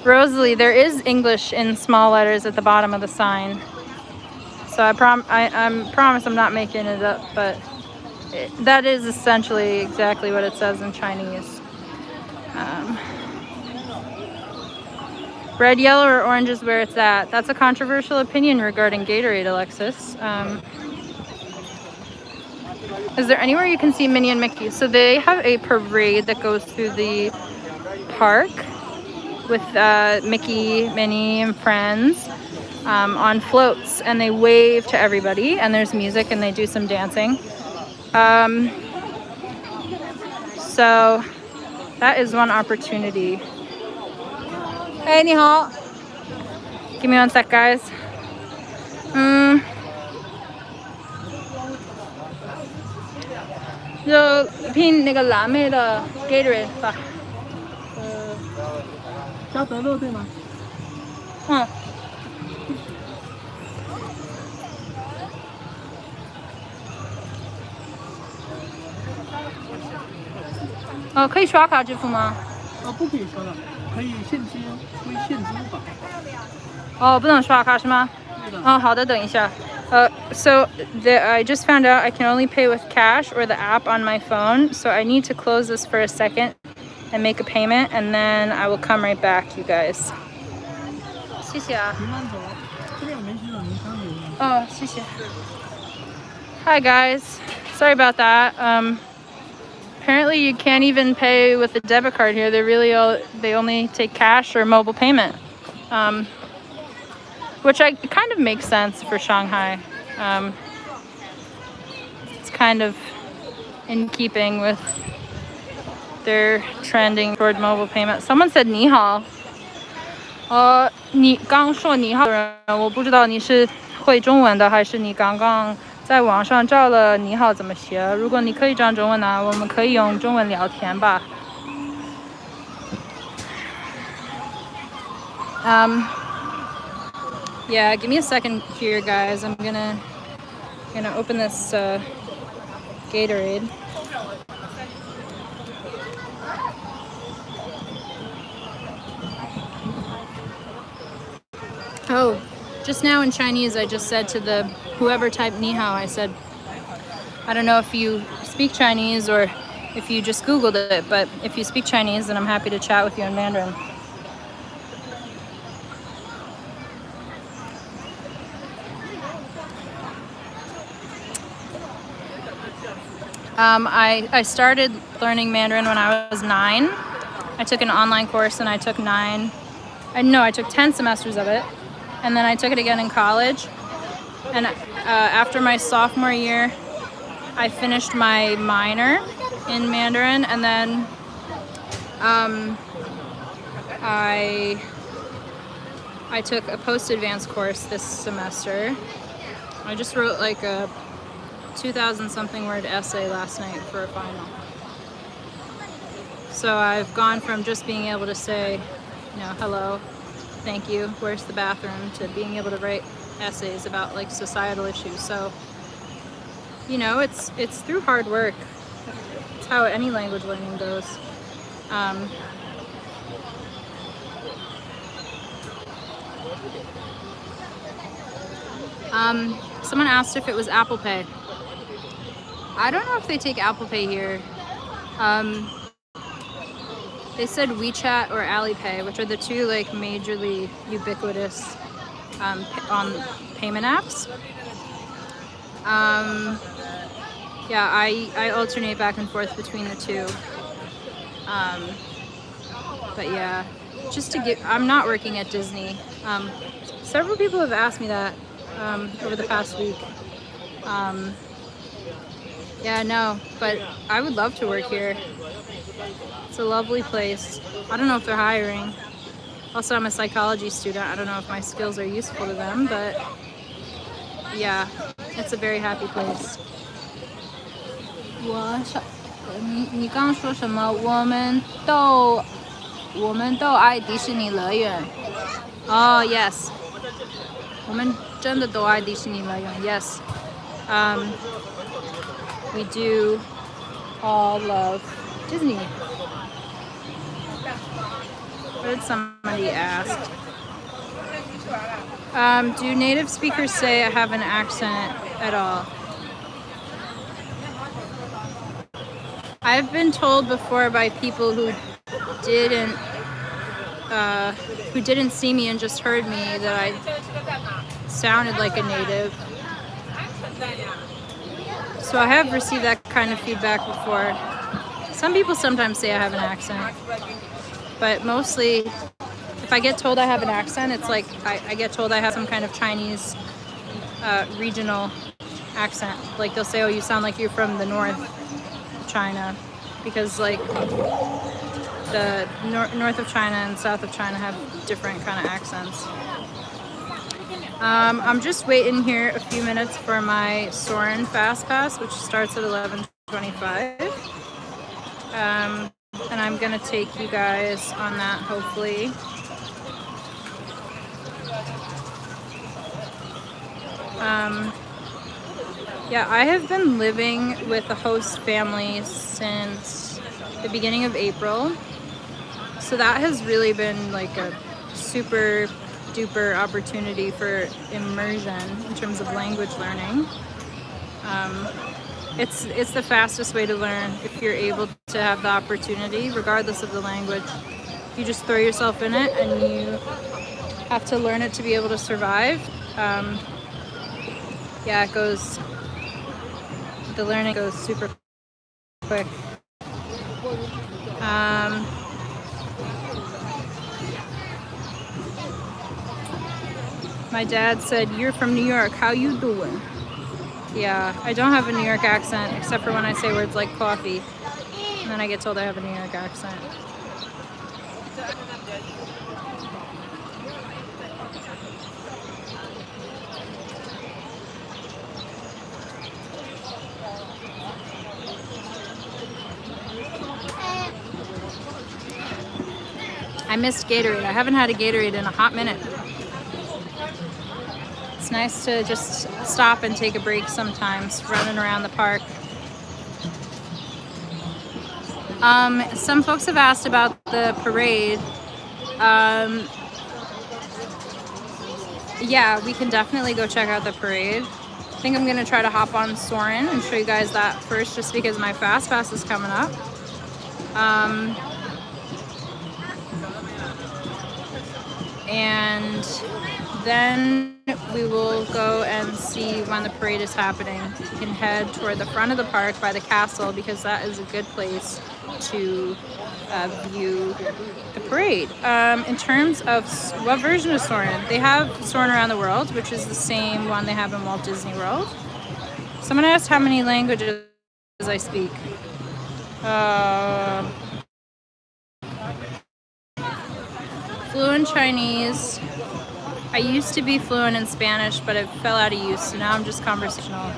S1: Rosalie, there is English in small letters at the bottom of the sign. So I promise I'm not making it up, but that is essentially exactly what it says in Chinese. Red, yellow, or orange is where it's at. That's a controversial opinion regarding Gatorade, Alexis. Is there anywhere you can see Minnie and Mickey? So they have a parade that goes through the park with Mickey, Minnie, and friends on floats, and they wave to everybody, and there's music, and they do some dancing. So that is one opportunity. Hey, 你好. Give me one sec, guys. 就一瓶那个蓝莓的 Gatorade 吧。
S4: 加德乐对吗？
S1: 可以刷卡支付吗？
S4: 不可以刷的，可以现金、微信、支付
S1: 哦，
S4: 宝。
S1: 不能刷卡是吗？好的，等一下。So I just found out I can only pay with cash or the app on my phone. So I need to close this for a second and make a payment, and then I will come right back, you guys. 谢谢啊。
S4: 您慢走，这边有门禁了，您刚有。
S1: 哦，谢谢。Hi guys, sorry about that. Apparently you can't even pay with a debit card here. They only take cash or mobile payment. Which kind of makes sense for Shanghai. It's kind of in keeping with their trending toward mobile payment. Someone said 你好。你刚说你好的人，我不知道你是会中文的还是你刚刚在网上找了你好怎么写。如果你可以讲中文呢，我们可以用中文聊天吧。Yeah, give me a second here, guys. I'm gonna open this Gatorade. Oh, just now in Chinese, I just said to whoever typed ni hao, I said, I don't know if you speak Chinese or if you just Googled it, but if you speak Chinese, then I'm happy to chat with you in Mandarin. I started learning Mandarin when I was 9. I took an online course and I took 10 semesters of it. And then I took it again in college. And after my sophomore year, I finished my minor in Mandarin. And then I took a post-advanced course this semester. I just wrote like a 2,000-something word essay last night for a final. So I've gone from just being able to say, hello, thank you, where's the bathroom, to being able to write essays about like societal issues. So, it's through hard work. It's how any language learning goes. Someone asked if it was Apple Pay. I don't know if they take Apple Pay here. They said WeChat or Alipay, which are the two like majorly ubiquitous on payment apps. Yeah, I alternate back and forth between the two. But yeah, I'm not working at Disney. Several people have asked me that over the past week. Yeah, no, but I would love to work here. It's a lovely place. I don't know if they're hiring. Also, I'm a psychology student. I don't know if my skills are useful to them, but yeah, it's a very happy place. 你刚说什么？我们都爱迪士尼乐园。Oh yes， 我们真的都爱迪士尼乐园。Yes， we do all love Disney. What did somebody ask? Do native speakers say I have an accent at all? I've been told before by people who didn't who didn't see me and just heard me that I sounded like a native. So I have received that kind of feedback before. Some people sometimes say I have an accent, but mostly if I get told I have an accent, it's like I get told I have some kind of Chinese regional accent. Like they'll say, oh, you sound like you're from the north of China, because like the north of China and south of China have different kind of accents. I'm just waiting here a few minutes for my Soaring Fast Pass, which starts at 11:25. And I'm gonna take you guys on that, hopefully. Yeah, I have been living with a host family since the beginning of April. So that has really been like a super duper opportunity for immersion in terms of language learning. It's the fastest way to learn if you're able to have the opportunity, regardless of the language. You just throw yourself in it and you have to learn it to be able to survive. Yeah, the learning goes super quick. My dad said, "You're from New York, how you doing?" Yeah, I don't have a New York accent, except for when I say words like coffee. And then I get told I have a New York accent. I missed Gatorade. I haven't had a Gatorade in a hot minute. It's nice to just stop and take a break sometimes, running around the park. Some folks have asked about the parade. Yeah, we can definitely go check out the parade. I think I'm gonna try to hop on Soaring and show you guys that first, just because my Fast Pass is coming up. And then we will go and see when the parade is happening. You can head toward the front of the park by the castle, because that is a good place to view the parade. In terms of what version of Soaring, they have Soaring Around the World, which is the same one they have in Walt Disney World. Someone asked how many languages I speak. Fluent Chinese. I used to be fluent in Spanish, but it fell out of use, so now I'm just conversational.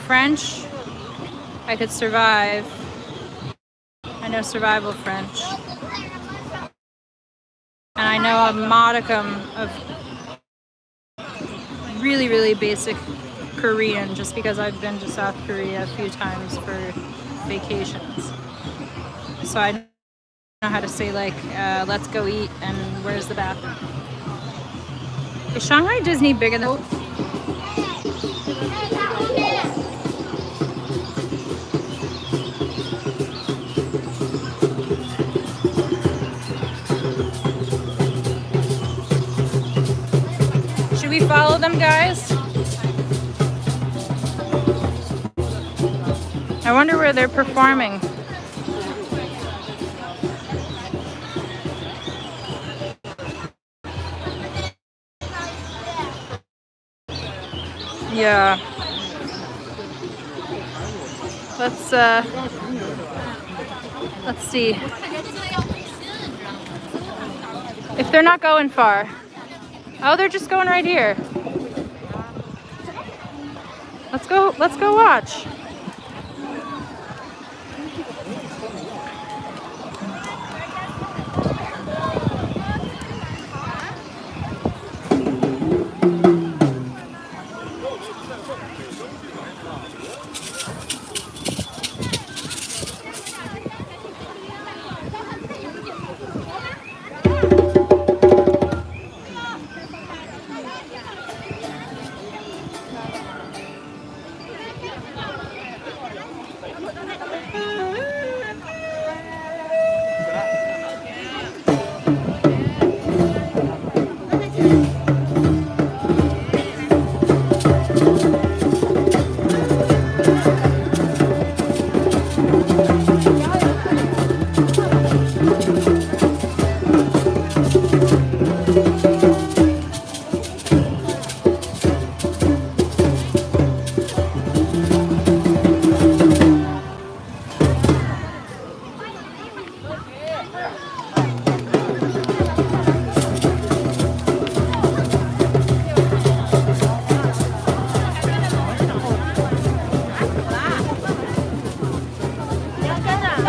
S1: French, I could survive. I know survival French. And I know a modicum of really, really basic Korean, just because I've been to South Korea a few times for vacations. So I know how to say, like, let's go eat and where's the bathroom. Is Shanghai Disney bigger than... Should we follow them, guys? I wonder where they're performing. Yeah. Let's see. If they're not going far. Oh, they're just going right here. Let's go watch.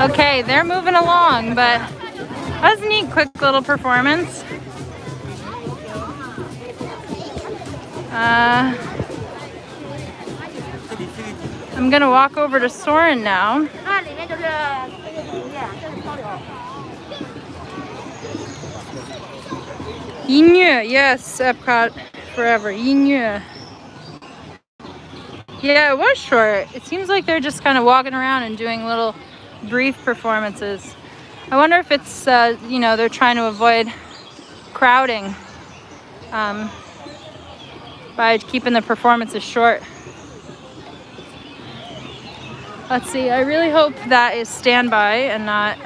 S1: Okay, they're moving along, but that was a neat, quick little performance. I'm gonna walk over to Soaring now. Yinyu, yes, Epcot forever. Yinyu. Yeah, it was short. It seems like they're just kind of walking around and doing little brief performances. I wonder if it's, you know, they're trying to avoid crowding by keeping the performances short. Let's see, I really hope that is standby and not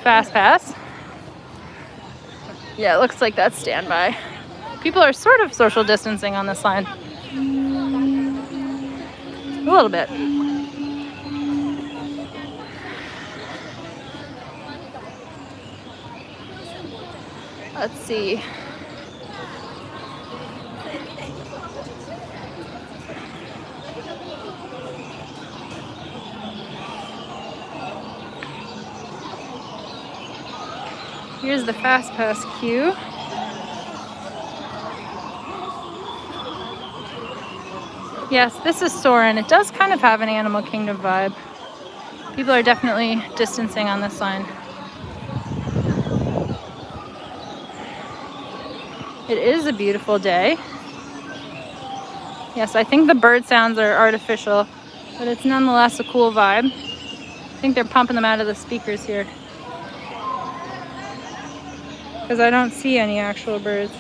S1: fast pass. Yeah, it looks like that's standby. People are sort of social distancing on this line. A little bit. Let's see. Here's the fast pass queue. Yes, this is Soaring. It does kind of have an Animal Kingdom vibe. People are definitely distancing on this line. It is a beautiful day. Yes, I think the bird sounds are artificial, but it's nonetheless a cool vibe. I think they're pumping them out of the speakers here, because I don't see any actual birds.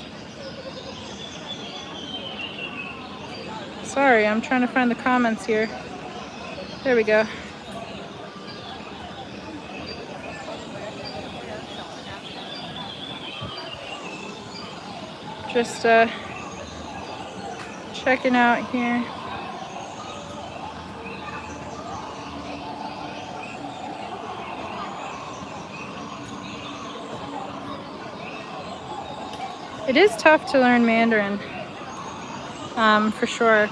S1: Sorry, I'm trying to find the comments here. There we go. Just checking out here. It is tough to learn Mandarin, for sure.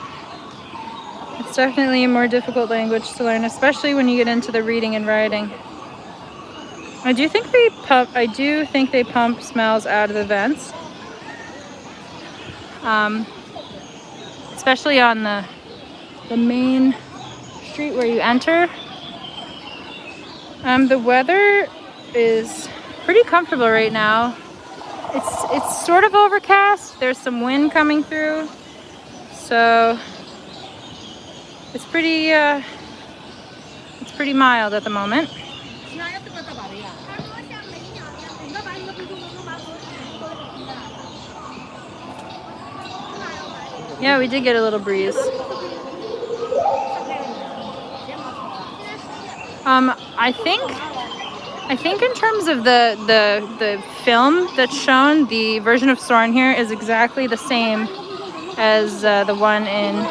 S1: It's definitely a more difficult language to learn, especially when you get into the reading and writing. I do think they pump smells out of the vents, especially on the main street where you enter. The weather is pretty comfortable right now. It's sort of overcast. There's some wind coming through, so it's pretty mild at the moment. Yeah, we did get a little breeze. I think in terms of the film that's shown, the version of Soaring here is exactly the same as the one in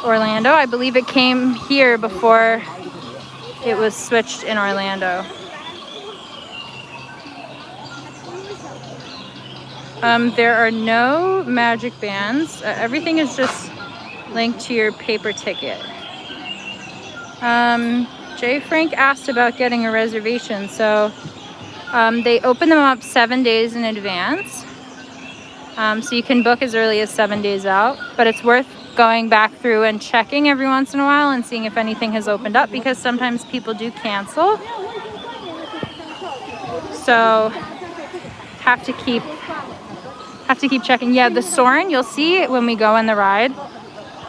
S1: Orlando. I believe it came here before it was switched in Orlando. There are no magic bands. Everything is just linked to your paper ticket. Jay Frank asked about getting a reservation, so they open them up 7 days in advance. So you can book as early as 7 days out, but it's worth going back through and checking every once in a while and seeing if anything has opened up, because sometimes people do cancel. So have to keep checking. Yeah, the Soaring, you'll see it when we go on the ride.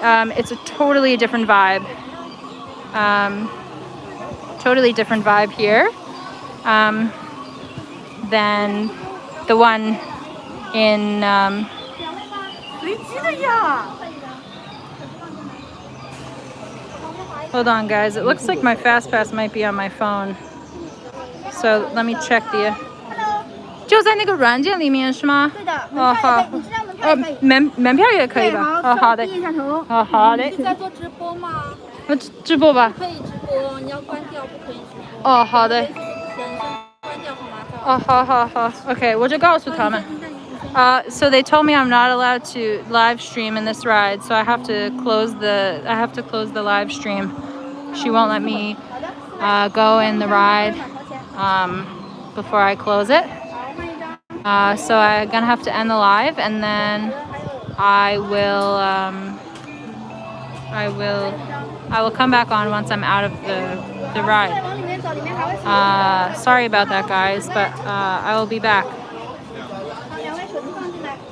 S1: It's a totally different vibe. Totally different vibe here than the one in hold on guys, it looks like my fast pass might be on my phone, so let me check the 就在那个软件里面是吗？对的。哦好。门票也可以吧？哦好的。哦好的。是在做直播吗？直播吧。可以直播，你要关掉不可以直播。哦好的。关掉好麻烦。哦好。Okay， 我就告诉他们。So they told me I'm not allowed to live stream in this ride, so I have to close the live stream she won't let me go in the ride before I close it. So I'm gonna have to end the live, and then I will come back on once I'm out of the ride. Sorry about that, guys, but I will be back.